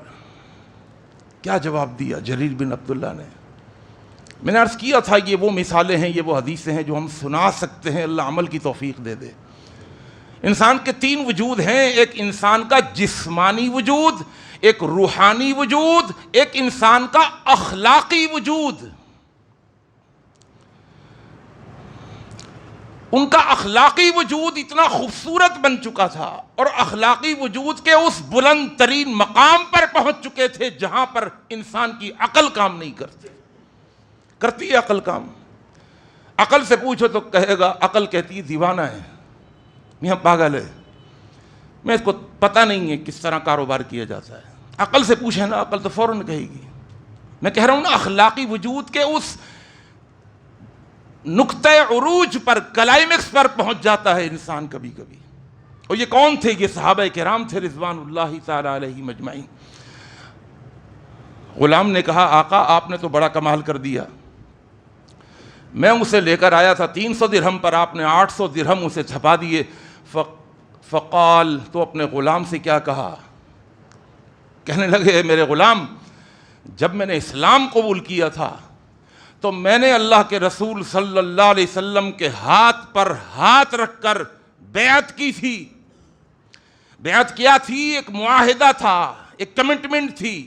کیا جواب دیا جریر بن عبداللہ نے؟ میں نے عرض کیا تھا یہ وہ مثالیں ہیں، یہ وہ حدیثیں ہیں جو ہم سنا سکتے ہیں، اللہ عمل کی توفیق دے دے۔ انسان کے 3 وجود ہیں، ایک انسان کا جسمانی وجود، ایک روحانی وجود، ایک انسان کا اخلاقی وجود۔ ان کا اخلاقی وجود اتنا خوبصورت بن چکا تھا، اور اخلاقی وجود کے اس بلند ترین مقام پر پہنچ چکے تھے جہاں پر انسان کی عقل کام نہیں کرتی ہے عقل کام۔ عقل سے پوچھو تو کہے گا، عقل کہتی ہے دیوانہ ہے، میاں پاگل ہے، میں اس کو پتہ نہیں ہے کس طرح کاروبار کیا جاتا ہے۔ عقل سے پوچھے نا، عقل تو فوراً کہے گی۔ میں کہہ رہا ہوں نا، اخلاقی وجود کے اس نقطہ عروج پر، کلائمیکس پر پہنچ جاتا ہے انسان کبھی کبھی۔ اور یہ کون تھے؟ یہ صحابہ کرام تھے رضوان اللہ تعالی علیہم اجمعین۔ غلام نے کہا آقا آپ نے تو بڑا کمال کر دیا، میں اسے لے کر آیا تھا 300 درہم پر، آپ نے 800 درہم اسے چھپا دیے۔ فقال، تو اپنے غلام سے کیا کہا؟ کہنے لگے میرے غلام، جب میں نے اسلام قبول کیا تھا تو میں نے اللہ کے رسول صلی اللہ علیہ وسلم کے ہاتھ پر ہاتھ رکھ کر بیعت کی تھی۔ بیعت کیا تھی؟ ایک معاہدہ تھا، ایک کمٹمنٹ تھی،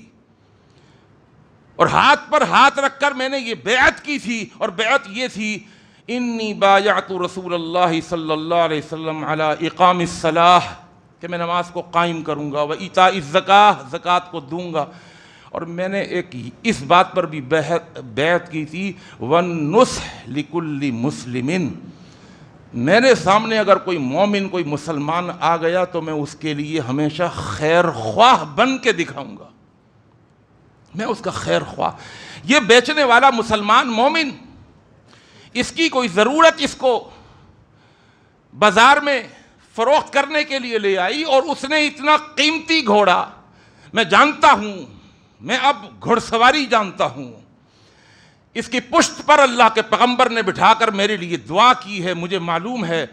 اور ہاتھ پر ہاتھ رکھ کر میں نے یہ بیعت کی تھی، اور بیعت یہ تھی انی بایعت رسول اللہ صلی اللہ علیہ وسلم علی اقام الصلاۃ، کہ میں نماز کو قائم کروں گا، و ایتاء الزکاۃ، زکوٰۃ کو دوں گا، اور میں نے ایک اس بات پر بھی بیعت کی تھی، والنصح لکل مسلم، میرے سامنے اگر کوئی مومن کوئی مسلمان آ گیا تو میں اس کے لیے ہمیشہ خیر خواہ بن کے دکھاؤں گا، میں اس کا خیر خواہ۔ یہ بیچنے والا مسلمان مومن، اس کی کوئی ضرورت اس کو بازار میں فروخت کرنے کے لیے لے آئی، اور اس نے اتنا قیمتی گھوڑا، میں جانتا ہوں، میں اب گھڑ سواری جانتا ہوں، اس کی پشت پر اللہ کے پیغمبر نے بٹھا کر میرے لیے دعا کی ہے، مجھے معلوم ہے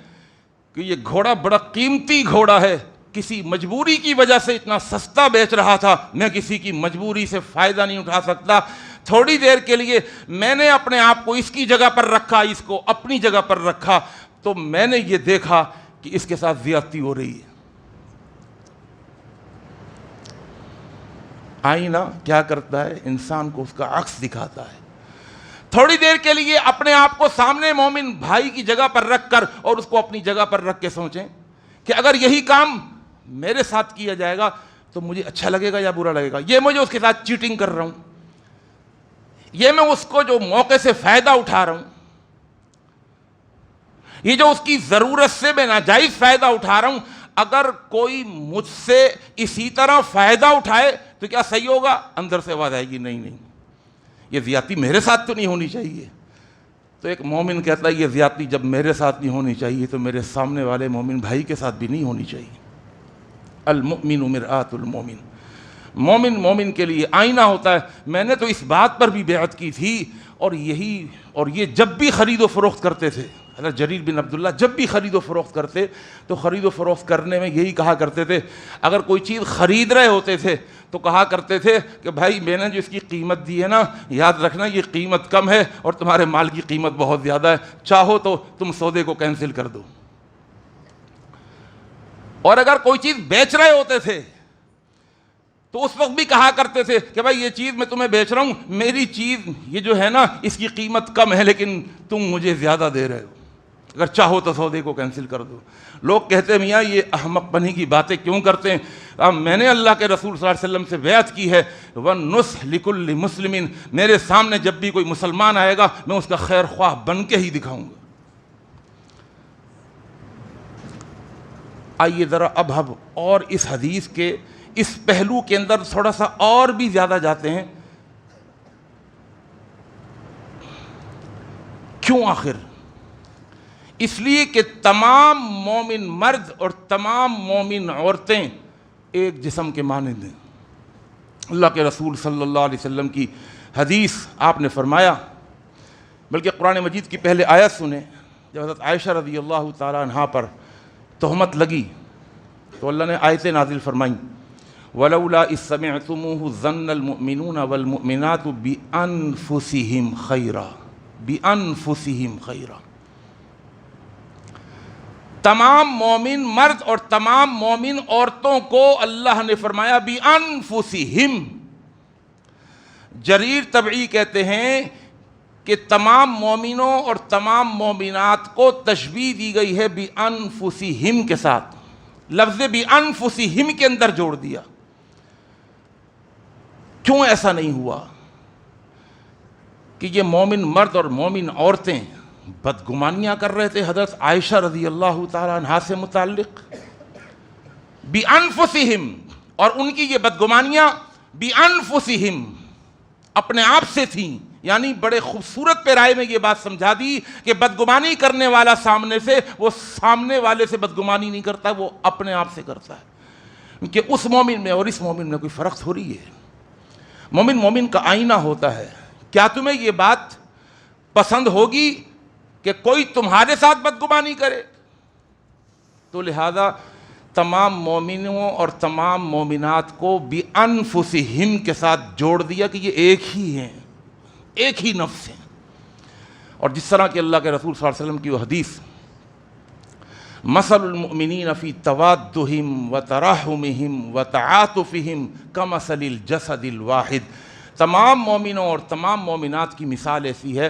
کہ یہ گھوڑا بڑا قیمتی گھوڑا ہے، کسی مجبوری کی وجہ سے اتنا سستا بیچ رہا تھا، میں کسی کی مجبوری سے فائدہ نہیں اٹھا سکتا، تھوڑی دیر کے لیے میں نے اپنے آپ کو اس کی جگہ پر رکھا، اس کو اپنی جگہ پر رکھا، تو میں نے یہ دیکھا کہ اس کے ساتھ زیادتی ہو رہی ہے۔ آئینہ کیا کرتا ہے؟ انسان کو اس کا عکس دکھاتا ہے۔ تھوڑی دیر کے لیے اپنے آپ کو سامنے مومن بھائی کی جگہ پر رکھ کر اور اس کو اپنی جگہ پر رکھ کے سوچیں کہ اگر یہی کام میرے ساتھ کیا جائے گا تو مجھے اچھا لگے گا یا برا لگے گا؟ یہ مجھے اس کے ساتھ چیٹنگ کر رہا ہوں، یہ میں اس کو جو موقع سے فائدہ اٹھا رہا ہوں، یہ جو اس کی ضرورت سے میں ناجائز فائدہ اٹھا رہا ہوں، اگر کوئی مجھ سے اسی طرح فائدہ اٹھائے تو کیا صحیح ہوگا؟ اندر سے آواز آئے گی نہیں، یہ زیادتی میرے ساتھ تو نہیں ہونی چاہیے۔ تو ایک مومن کہتا ہے یہ زیادتی جب میرے ساتھ نہیں ہونی چاہیے تو میرے سامنے والے مومن بھائی کے ساتھ بھی نہیں ہونی چاہیے۔ المؤمن مرآۃ المومن، مومن مومن کے لیے آئینہ ہوتا ہے۔ میں نے تو اس بات پر بھی بیعت کی تھی، اور یہ جب بھی خرید و فروخت کرتے تھے، حضرت جریر بن عبداللہ جب بھی خرید و فروخت کرتے تو خرید و فروخت کرنے میں یہی کہا کرتے تھے، اگر کوئی چیز خرید رہے ہوتے تھے تو کہا کرتے تھے کہ بھائی میں نے جو اس کی قیمت دی ہے نا، یاد رکھنا یہ قیمت کم ہے اور تمہارے مال کی قیمت بہت زیادہ ہے، چاہو تو تم سودے کو کینسل کر دو۔ اور اگر کوئی چیز بیچ رہے ہوتے تھے تو اس وقت بھی کہا کرتے تھے کہ بھائی یہ چیز میں تمہیں بیچ رہا ہوں، میری چیز یہ جو ہے نا اس کی قیمت کم ہے لیکن تم مجھے زیادہ دے رہے ہو، اگر چاہو تو سودے کو کینسل کر دو۔ لوگ کہتے ہیں میاں یہ احمق پنی کی باتیں کیوں کرتے ہیں؟ اب میں نے اللہ کے رسول صلی اللہ علیہ وسلم سے بیعت کی ہے، وَالنُّصْحِ لِكُلِّ مُسْلِمٍ، میرے سامنے جب بھی کوئی مسلمان آئے گا میں اس کا خیر خواہ بن کے ہی دکھاؤں گا۔ آئیے ذرا اب ہم اور اس حدیث کے اس پہلو کے اندر تھوڑا سا اور بھی زیادہ جاتے ہیں۔ کیوں آخر؟ اس لیے کہ تمام مومن مرد اور تمام مومن عورتیں ایک جسم کے مانند ہیں۔ اللہ کے رسول صلی اللہ علیہ وسلم کی حدیث آپ نے فرمایا، بلکہ قرآن مجید کی پہلے آیت سنیں، جب حضرت عائشہ رضی اللہ تعالیٰ عنہا پر تہمت لگی تو اللہ نے آیتیں نازل فرمائیں، وَلَوْلَا إِذْ سَمِعْتُمُوهُ ظَنَّ الْمُؤْمِنُونَ وَالْمُؤْمِنَاتُ بِأَنفُسِهِمْ خَيْرًا۔ تمام مومن مرد اور تمام مومن عورتوں کو اللہ نے فرمایا بِأَنفُسِهِمْ۔ جریر طبعی کہتے ہیں کہ تمام مومنوں اور تمام مومنات کو تشبیہ دی گئی ہے بِأَنفُسِهِمْ کے ساتھ، لفظ بِأَنفُسِهِمْ کے اندر جوڑ دیا۔ کیوں ایسا نہیں ہوا؟ کہ یہ مومن مرد اور مومن عورتیں بدگمانیاں کر رہے تھے حضرت عائشہ رضی اللہ تعالیٰ عنہا سے متعلق بِأَنفُسِهِمْ، اور ان کی یہ بدگمانیاں بِأَنفُسِهِمْ اپنے آپ سے تھیں، یعنی بڑے خوبصورت پیرائے میں یہ بات سمجھا دی کہ بدگمانی کرنے والا سامنے سے، وہ سامنے والے سے بدگمانی نہیں کرتا، وہ اپنے آپ سے کرتا ہے، کہ اس مومن میں اور اس مومن میں کوئی فرق ہو رہی ہے۔ مومن مومن کا آئینہ ہوتا ہے۔ کیا تمہیں یہ بات پسند ہوگی کہ کوئی تمہارے ساتھ بدگمانی کرے؟ تو لہذا تمام مومنوں اور تمام مومنات کو بِأَنفُسِهِمْ کے ساتھ جوڑ دیا کہ یہ ایک ہی ہیں، ایک ہی نفس ہیں۔ اور جس طرح کہ اللہ کے رسول صلی اللہ علیہ وسلم کی وہ حدیث، مثل المؤمنین فی توادہم وتراحمہم وتعاطفہم کمثل الجسد الواحد، تمام مومنوں اور تمام مومنات کی مثال ایسی ہے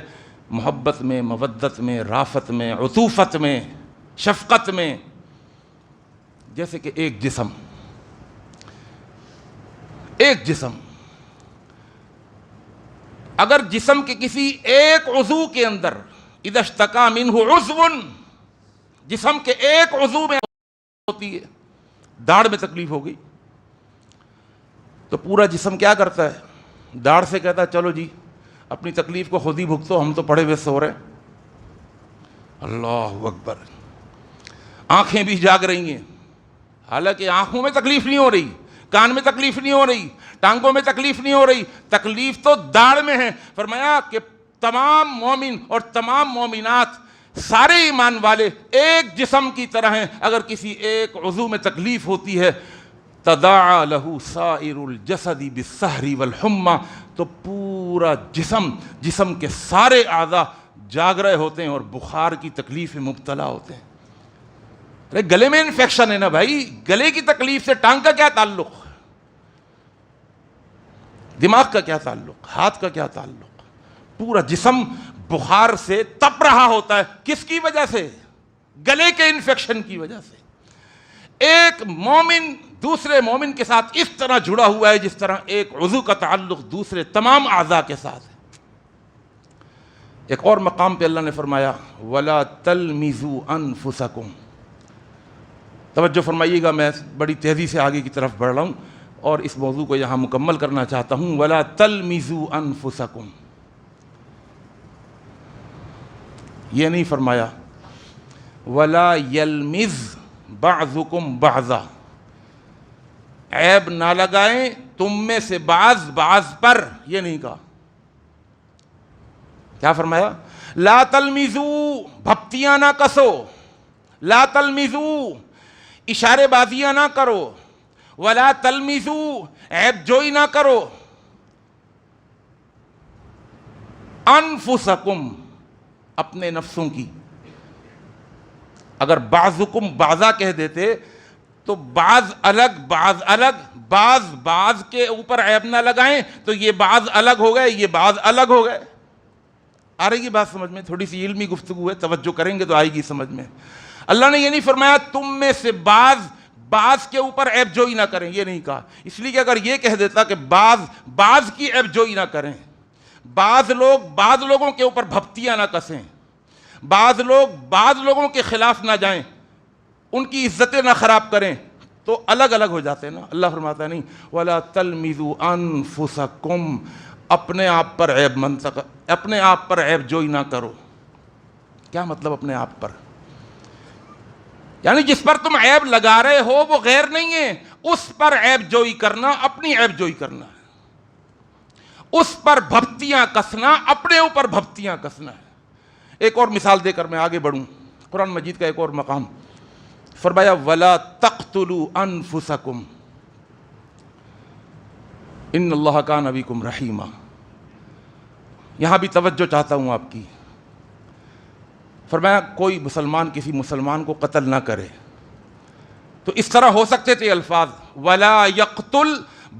محبت میں، مودت میں، رافت میں، عطوفت میں، شفقت میں. جیسے کہ ایک جسم اگر جسم کے کسی ایک عضو کے اندر اذا اشتکا منہ عضو، جسم کے ایک عضو میں ہوتی ہے، داڑھ میں تکلیف ہو گئی تو پورا جسم کیا کرتا ہے؟ داڑھ سے کہتا ہے چلو جی اپنی تکلیف کو خود ہی بھگتو، ہم تو پڑے ہوئے سو رہے. اللہ اکبر. آنکھیں بھی جاگ رہی ہیں، حالانکہ آنکھوں میں تکلیف نہیں ہو رہی، کان میں تکلیف نہیں ہو رہی، ٹانگوں میں تکلیف نہیں ہو رہی، تکلیف تو داڑھ میں ہے. فرمایا کہ تمام مومن اور تمام مومنات، سارے ایمان والے ایک جسم کی طرح ہیں. اگر کسی ایک عضو میں تکلیف ہوتی ہے تداعى له سائر الجسد بالسہر والحمى، تو پورا جسم کے سارے اعضاء جاگ رہے ہوتے ہیں اور بخار کی تکلیف میں مبتلا ہوتے ہیں. ارے گلے میں انفیکشن ہے نا بھائی، گلے کی تکلیف سے ٹانگ کا کیا تعلق، دماغ کا کیا تعلق، ہاتھ کا کیا تعلق؟ پورا جسم بخار سے تپ رہا ہوتا ہے. کس کی وجہ سے؟ گلے کے انفیکشن کی وجہ سے. ایک مومن دوسرے مومن کے ساتھ اس طرح جڑا ہوا ہے جس طرح ایک عضو کا تعلق دوسرے تمام اعضاء کے ساتھ ہے. ایک اور مقام پہ اللہ نے فرمایا وَلَا تَلْمِزُوا أَنفُسَكُمْ. توجہ فرمائیے گا، میں بڑی تیزی سے آگے کی طرف بڑھ رہا ہوں اور اس موضوع کو یہاں مکمل کرنا چاہتا ہوں. وَلَا تَلْمِزُوا أَنفُسَكُمْ، یہ نہیں فرمایا وَلَا يَلْمِزْ بَعْضُكُمْ بَعْضًا، عیب نہ لگائیں تم میں سے بعض پر، یہ نہیں کہا. کیا فرمایا؟ لا تلمزوا، بھپتیاں نہ کسو، لا تلمزوا، اشارے بازیاں نہ کرو، ولا تلمزوا، عیب جوئی نہ کرو، انفسکم، اپنے نفسوں کی. اگر بعضکم بعضا کہہ دیتے تو بعض الگ بعض کے اوپر عیب نہ لگائیں تو یہ بعض الگ ہو گئے، یہ بعض الگ ہو گئے. آ رہی ہے بات سمجھ میں؟ تھوڑی سی علمی گفتگو ہے، توجہ کریں گے تو آئے گی سمجھ میں. اللہ نے یہ نہیں فرمایا تم میں سے بعض کے اوپر عیب جوئی نہ کریں، یہ نہیں کہا. اس لیے کہ اگر یہ کہہ دیتا کہ بعض کی عیب جوئی نہ کریں، بعض لوگوں کے اوپر بھپتیاں نہ کسیں، بعض لوگوں کے خلاف نہ جائیں، ان کی عزتیں نہ خراب کریں، تو الگ الگ ہو جاتے ہیں نا. اللہ فرماتا ہے نہیں وَلَا تَلْمِزُوا أَنفُسَكُمْ، اپنے آپ پر عیب جوئی نہ کرو. کیا مطلب اپنے آپ پر؟ یعنی جس پر تم عیب لگا رہے ہو وہ غیر نہیں ہے، اس پر عیب جوئی کرنا اپنی عیب جوئی کرنا ہے. اس پر بھپتیاں کسنا اپنے اوپر بھپتیاں کسنا ہے. ایک اور مثال دے کر میں آگے بڑھوں. قرآن مجید کا ایک اور مقام فرمایا وَلَا تَقْتُلُوا أَنفُسَكُمْ إِنَّ اللَّهَ كَانَ بِكُمْ رَحِيمًا. یہاں بھی توجہ چاہتا ہوں آپ کی. فرمایا کوئی مسلمان کسی مسلمان کو قتل نہ کرے. تو اس طرح ہو سکتے تھے الفاظ وَلَا يَقْتُلْ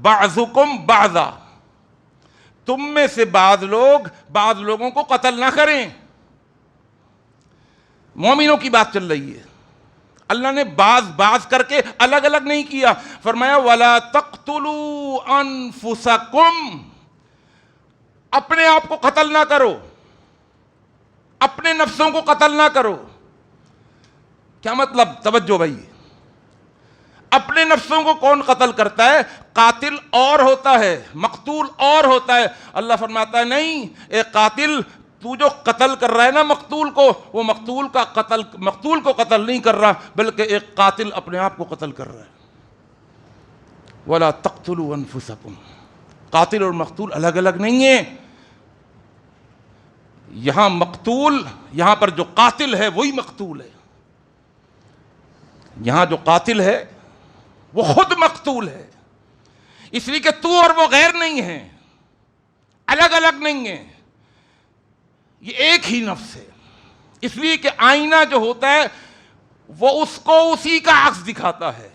بَعْضُكُمْ بَعْضًا، تم میں سے بعض لوگوں کو قتل نہ کریں. مومنوں کی بات چل رہی ہے. اللہ نے بعض کر کے الگ الگ نہیں کیا. فرمایا وَلَا تَقْتُلُوا أَنفُسَكُمْ، اپنے آپ کو قتل نہ کرو، اپنے نفسوں کو قتل نہ کرو. کیا مطلب؟ توجہ بھائی. اپنے نفسوں کو کون قتل کرتا ہے؟ قاتل اور ہوتا ہے، مقتول اور ہوتا ہے. اللہ فرماتا ہے نہیں، اے قاتل، تو جو قتل کر رہا ہے نا مقتول کو، وہ مقتول کو قتل نہیں کر رہا، بلکہ ایک قاتل اپنے آپ کو قتل کر رہا ہے. وَلَا تَقْتُلُوا أَنفُسَكُمْ، قاتل اور مقتول الگ الگ نہیں ہیں. یہاں پر جو قاتل ہے وہی مقتول ہے. یہاں جو قاتل ہے وہ خود مقتول ہے، اس لیے کہ تو اور وہ غیر نہیں ہیں، الگ الگ نہیں ہیں، یہ ایک ہی نفس ہے. اس لیے کہ آئینہ جو ہوتا ہے وہ اس کو اسی کا عکس دکھاتا ہے.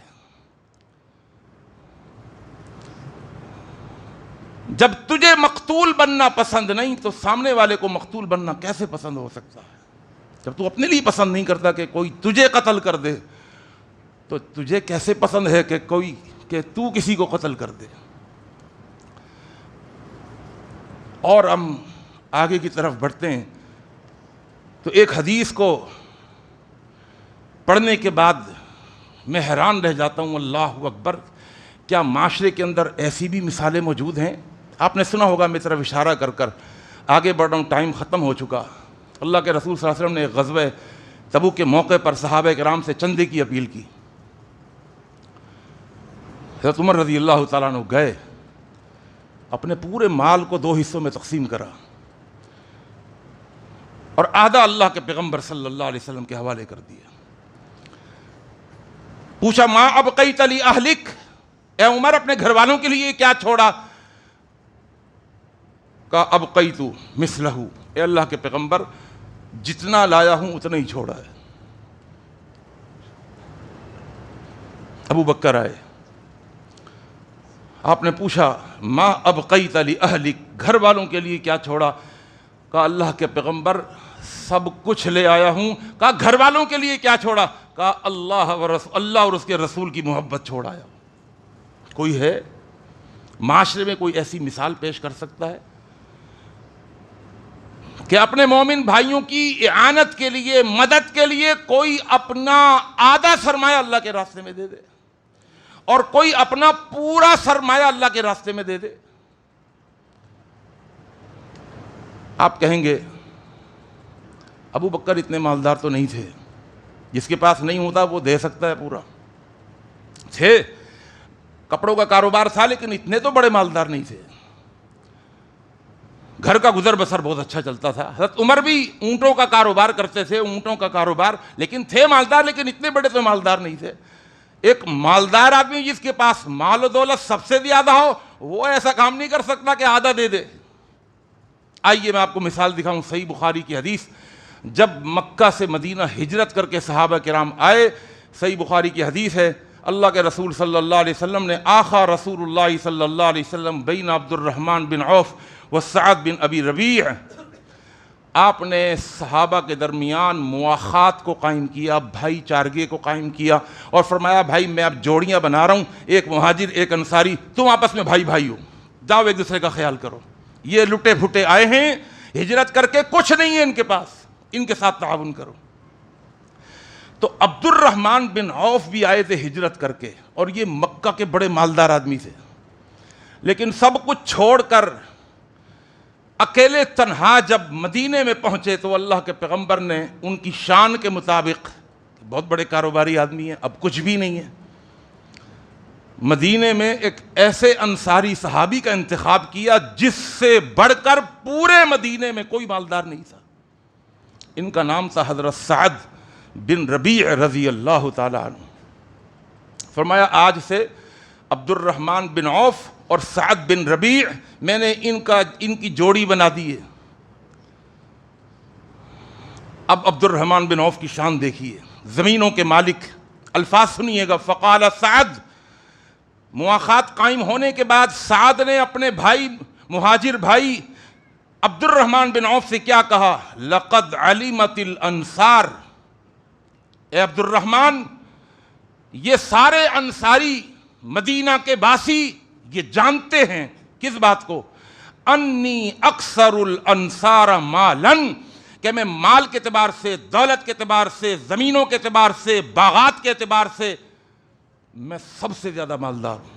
جب تجھے مقتول بننا پسند نہیں تو سامنے والے کو مقتول بننا کیسے پسند ہو سکتا ہے؟ جب تو اپنے لیے پسند نہیں کرتا کہ کوئی تجھے قتل کر دے تو تجھے کیسے پسند ہے کہ تو کسی کو قتل کر دے؟ اور ہم آگے کی طرف بڑھتے ہیں تو ایک حدیث کو پڑھنے کے بعد میں حیران رہ جاتا ہوں، اللہ اکبر، کیا معاشرے کے اندر ایسی بھی مثالیں موجود ہیں؟ آپ نے سنا ہوگا، میں طرف اشارہ کر آگے بڑھ رہا ہوں، ٹائم ختم ہو چکا۔ اللہ کے رسول صلی اللہ علیہ وسلم نے غزوہ تبوک کے موقع پر صحابہ کرام سے چندے کی اپیل کی۔ حضرت عمر رضی اللہ تعالیٰ عنہ گئے، اپنے پورے مال کو 2 حصوں میں تقسیم کرا اور آدھا اللہ کے پیغمبر صلی اللہ علیہ وسلم کے حوالے کر دیا۔ پوچھا ما ابقیت لی اہلک، اے عمر اپنے گھر والوں کے لیے کیا چھوڑا؟ کہا ابقیت مثلہ، اے اللہ کے پیغمبر جتنا لایا ہوں اتنا ہی چھوڑا ہے۔ ابو بکر آئے، آپ نے پوچھا ما ابقیت لی اہلک، گھر والوں کے لیے کیا چھوڑا؟ کہا اللہ کے پیغمبر سب کچھ لے آیا ہوں۔ کہا گھر والوں کے لیے کیا چھوڑا؟ کہا اللہ اور اس کے رسول کی محبت چھوڑ آیا۔ کوئی ہے معاشرے میں کوئی ایسی مثال پیش کر سکتا ہے کہ اپنے مومن بھائیوں کی اعانت کے لیے، مدد کے لیے کوئی اپنا آدھا سرمایہ اللہ کے راستے میں دے دے اور کوئی اپنا پورا سرمایہ اللہ کے راستے میں دے دے؟ آپ کہیں گے ابو بکر اتنے مالدار تو نہیں تھے، جس کے پاس نہیں ہوتا وہ دے سکتا ہے پورا۔ تھے، کپڑوں کا کاروبار تھا، لیکن اتنے تو بڑے مالدار نہیں تھے، گھر کا گزر بسر بہت اچھا چلتا تھا۔ حضرت عمر بھی اونٹوں کا کاروبار کرتے تھے، اونٹوں کا کاروبار، لیکن تھے مالدار، لیکن اتنے بڑے تو مالدار نہیں تھے۔ ایک مالدار آدمی جس کے پاس مال و دولت سب سے زیادہ ہو، وہ ایسا کام نہیں کر سکتا کہ آدھا دے دے۔ آئیے میں آپ کو مثال دکھاؤں، صحیح بخاری کی حدیث، جب مکہ سے مدینہ ہجرت کر کے صحابہ کرام آئے، صحیح بخاری کی حدیث ہے، اللہ کے رسول صلی اللہ علیہ وسلم نے آخا رسول اللہ صلی اللہ علیہ وسلم بین عبد الرحمن بن عوف و سعد بن ابی ربیع، آپ نے صحابہ کے درمیان مواخات کو قائم کیا، بھائی چارگی کو قائم کیا، اور فرمایا بھائی میں اب جوڑیاں بنا رہا ہوں، ایک مہاجر ایک انصاری، تم آپس میں بھائی بھائی ہو، جاؤ ایک دوسرے کا خیال کرو۔ یہ لٹے پھٹے آئے ہیں ہجرت کر کے، کچھ نہیں ہے ان کے پاس، ان کے ساتھ تعاون کرو۔ تو عبد الرحمن بن عوف بھی آئے تھے ہجرت کر کے، اور یہ مکہ کے بڑے مالدار آدمی تھے، لیکن سب کچھ چھوڑ کر اکیلے تنہا جب مدینے میں پہنچے تو اللہ کے پیغمبر نے ان کی شان کے مطابق، بہت بڑے کاروباری آدمی ہیں، اب کچھ بھی نہیں ہے، مدینے میں ایک ایسے انصاری صحابی کا انتخاب کیا جس سے بڑھ کر پورے مدینے میں کوئی مالدار نہیں تھا۔ ان کا نام تھا حضرت سعد بن ربیع رضی اللہ تعالی عنہ۔ فرمایا آج سے عبد الرحمن بن عوف اور سعد بن ربیع، میں نے ان کی جوڑی بنا دی ہے۔ اب عبد الرحمن بن عوف کی شان دیکھیے، زمینوں کے مالک، الفاظ سنیے گا، فقال سعد، مواخات قائم ہونے کے بعد سعد نے اپنے بھائی، مہاجر بھائی عبد الرحمن بن عوف سے کیا کہا؟ لقد علمت الانصار، اے عبد الرحمن، یہ سارے انصاری مدینہ کے باسی یہ جانتے ہیں کس بات کو؟ انی اکثر الانصار مالا، کہ میں مال کے اعتبار سے، دولت کے اعتبار سے، زمینوں کے اعتبار سے، باغات کے اعتبار سے میں سب سے زیادہ مالدار ہوں۔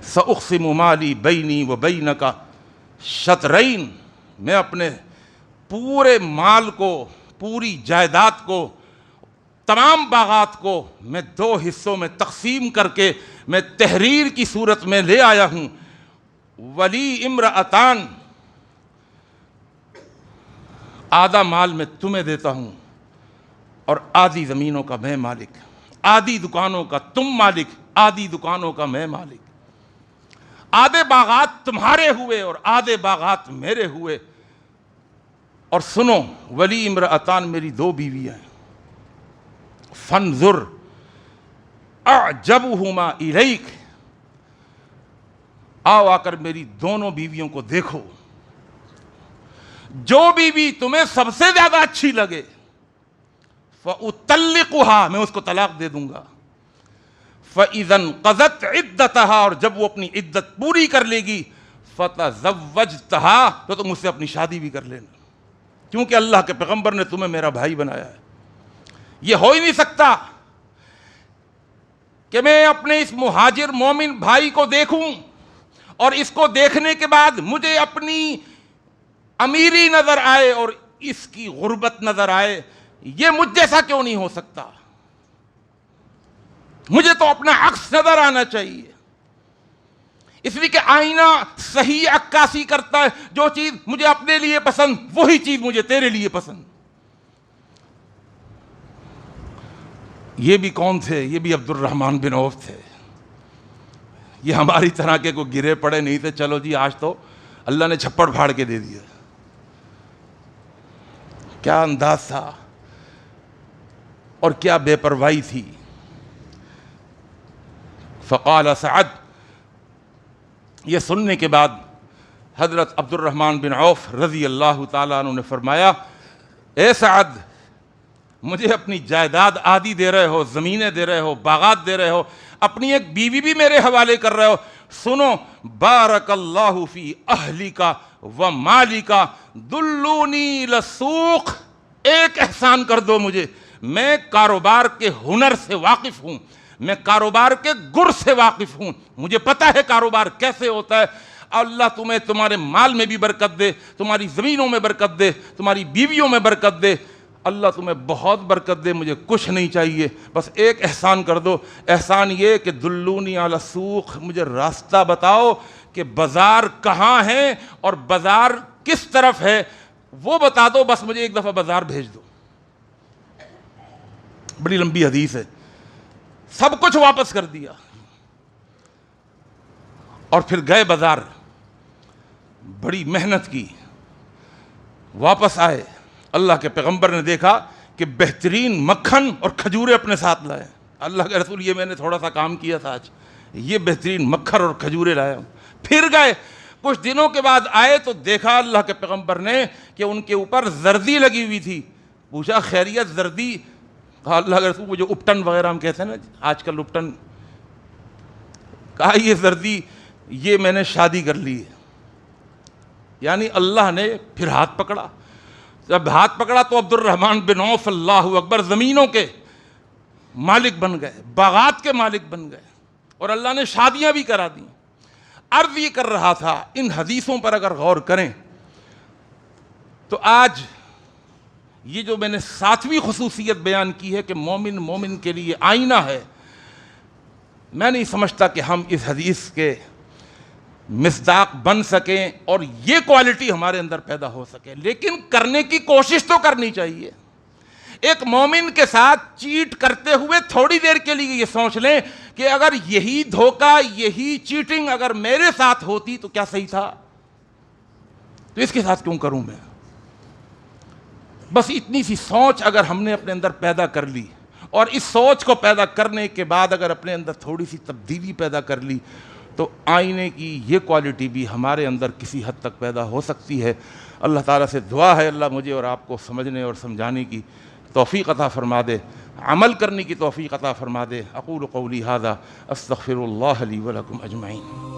سأقسم مالی بینی و بینک شطرین، میں اپنے پورے مال کو، پوری جائیداد کو، تمام باغات کو میں 2 حصوں میں تقسیم کر کے میں تحریر کی صورت میں لے آیا ہوں۔ ولی امرأتان، آدھا مال میں تمہیں دیتا ہوں اور آدھی زمینوں کا میں مالک، آدھی دکانوں کا تم مالک، آدھی دکانوں کا میں مالک، آدھے باغات تمہارے ہوئے اور آدھے باغات میرے ہوئے۔ اور سنو، ولی امرأتان، میری 2 بیویاں ہیں، فانظر اعجبہما الیک، آؤ آ کر میری دونوں بیویوں کو دیکھو، جو بیوی تمہیں سب سے زیادہ اچھی لگے فَأُطَلِّقُهَا، میں اس کو طلاق دے دوں گا، فَإِذَا انْقَضَتْ عِدَّتَهَا، اور جب وہ اپنی عدت پوری کر لے گی فَتَزَوَّجْتَهَا، تو تم اس سے اپنی شادی بھی کر لینا، کیونکہ اللہ کے پیغمبر نے تمہیں میرا بھائی بنایا ہے۔ یہ ہو ہی نہیں سکتا کہ میں اپنے اس مہاجر مومن بھائی کو دیکھوں اور اس کو دیکھنے کے بعد مجھے اپنی امیری نظر آئے اور اس کی غربت نظر آئے، یہ مجھ جیسا کیوں نہیں ہو سکتا؟ مجھے تو اپنا عکس نظر آنا چاہیے، اس لیے کہ آئینہ صحیح عکاسی کرتا ہے، جو چیز مجھے اپنے لیے پسند وہی چیز مجھے تیرے لیے پسند۔ یہ بھی کون تھے؟ یہ بھی عبد الرحمن بن عوف تھے۔ یہ ہماری طرح کے کو گرے پڑے نہیں تھے، چلو جی آج تو اللہ نے چھپڑ پھاڑ کے دے دیا۔ کیا انداز تھا اور کیا بے پرواہی تھی۔ فقال سعد، یہ سننے کے بعد حضرت عبد الرحمن بن عوف رضی اللہ تعالیٰ عنہ نے فرمایا، اے سعد، مجھے اپنی جائیداد آدھی دے رہے ہو، زمینیں دے رہے ہو، باغات دے رہے ہو، اپنی ایک بیوی بھی میرے حوالے کر رہے ہو، سنو، بارک اللہ فی اہلک و مالک دلونی لسوق، ایک احسان کر دو مجھے، میں کاروبار کے ہنر سے واقف ہوں، میں کاروبار کے گر سے واقف ہوں، مجھے پتہ ہے کاروبار کیسے ہوتا ہے۔ اللہ تمہیں تمہارے مال میں بھی برکت دے، تمہاری زمینوں میں برکت دے، تمہاری بیویوں میں برکت دے، اللہ تمہیں بہت برکت دے، مجھے کچھ نہیں چاہیے، بس ایک احسان کر دو، احسان یہ کہ دلونی علی السوق، مجھے راستہ بتاؤ کہ بازار کہاں ہے اور بازار کس طرف ہے، وہ بتا دو، بس مجھے ایک دفعہ بازار بھیج دو۔ بڑی لمبی حدیث ہے، سب کچھ واپس کر دیا اور پھر گئے بازار، بڑی محنت کی، واپس آئے، اللہ کے پیغمبر نے دیکھا کہ بہترین مکھن اور کھجورے اپنے ساتھ لائے۔ اللہ کے رسول، یہ میں نے تھوڑا سا کام کیا تھا آج، یہ بہترین مکھن اور کھجورے لائے ہوں۔ پھر گئے، کچھ دنوں کے بعد آئے تو دیکھا اللہ کے پیغمبر نے کہ ان کے اوپر زردی لگی ہوئی تھی۔ پوچھا خیریت زردی؟ کہا اللہ کے رسول، وہ جو اپٹن وغیرہ ہم کہتے ہیں نا آج کل اپٹن، کہا یہ زردی یہ میں نے شادی کر لی ہے۔ یعنی اللہ نے پھر ہاتھ پکڑا، جب ہاتھ پکڑا تو عبد الرحمن بن عوف اللہ اکبر زمینوں کے مالک بن گئے، باغات کے مالک بن گئے، اور اللہ نے شادیاں بھی کرا دیں۔ عرض یہ کر رہا تھا، ان حدیثوں پر اگر غور کریں تو آج یہ جو میں نے 7ویں خصوصیت بیان کی ہے کہ مومن کے لیے آئینہ ہے، میں نہیں سمجھتا کہ ہم اس حدیث کے مصداق بن سکیں اور یہ کوالٹی ہمارے اندر پیدا ہو سکے، لیکن کرنے کی کوشش تو کرنی چاہیے۔ ایک مومن کے ساتھ چیٹ کرتے ہوئے تھوڑی دیر کے لیے یہ سوچ لیں کہ اگر یہی دھوکہ، یہی چیٹنگ اگر میرے ساتھ ہوتی تو کیا صحیح تھا، تو اس کے ساتھ کیوں کروں میں؟ بس اتنی سی سوچ اگر ہم نے اپنے اندر پیدا کر لی، اور اس سوچ کو پیدا کرنے کے بعد اگر اپنے اندر تھوڑی سی تبدیلی پیدا کر لی، تو آئینے کی یہ کوالٹی بھی ہمارے اندر کسی حد تک پیدا ہو سکتی ہے۔ اللہ تعالیٰ سے دعا ہے اللہ مجھے اور آپ کو سمجھنے اور سمجھانے کی توفیق عطا فرما دے، عمل کرنے کی توفیق عطا فرما دے۔ اقول قولی ھذا استغفر اللہ لی ولکم اجمعین۔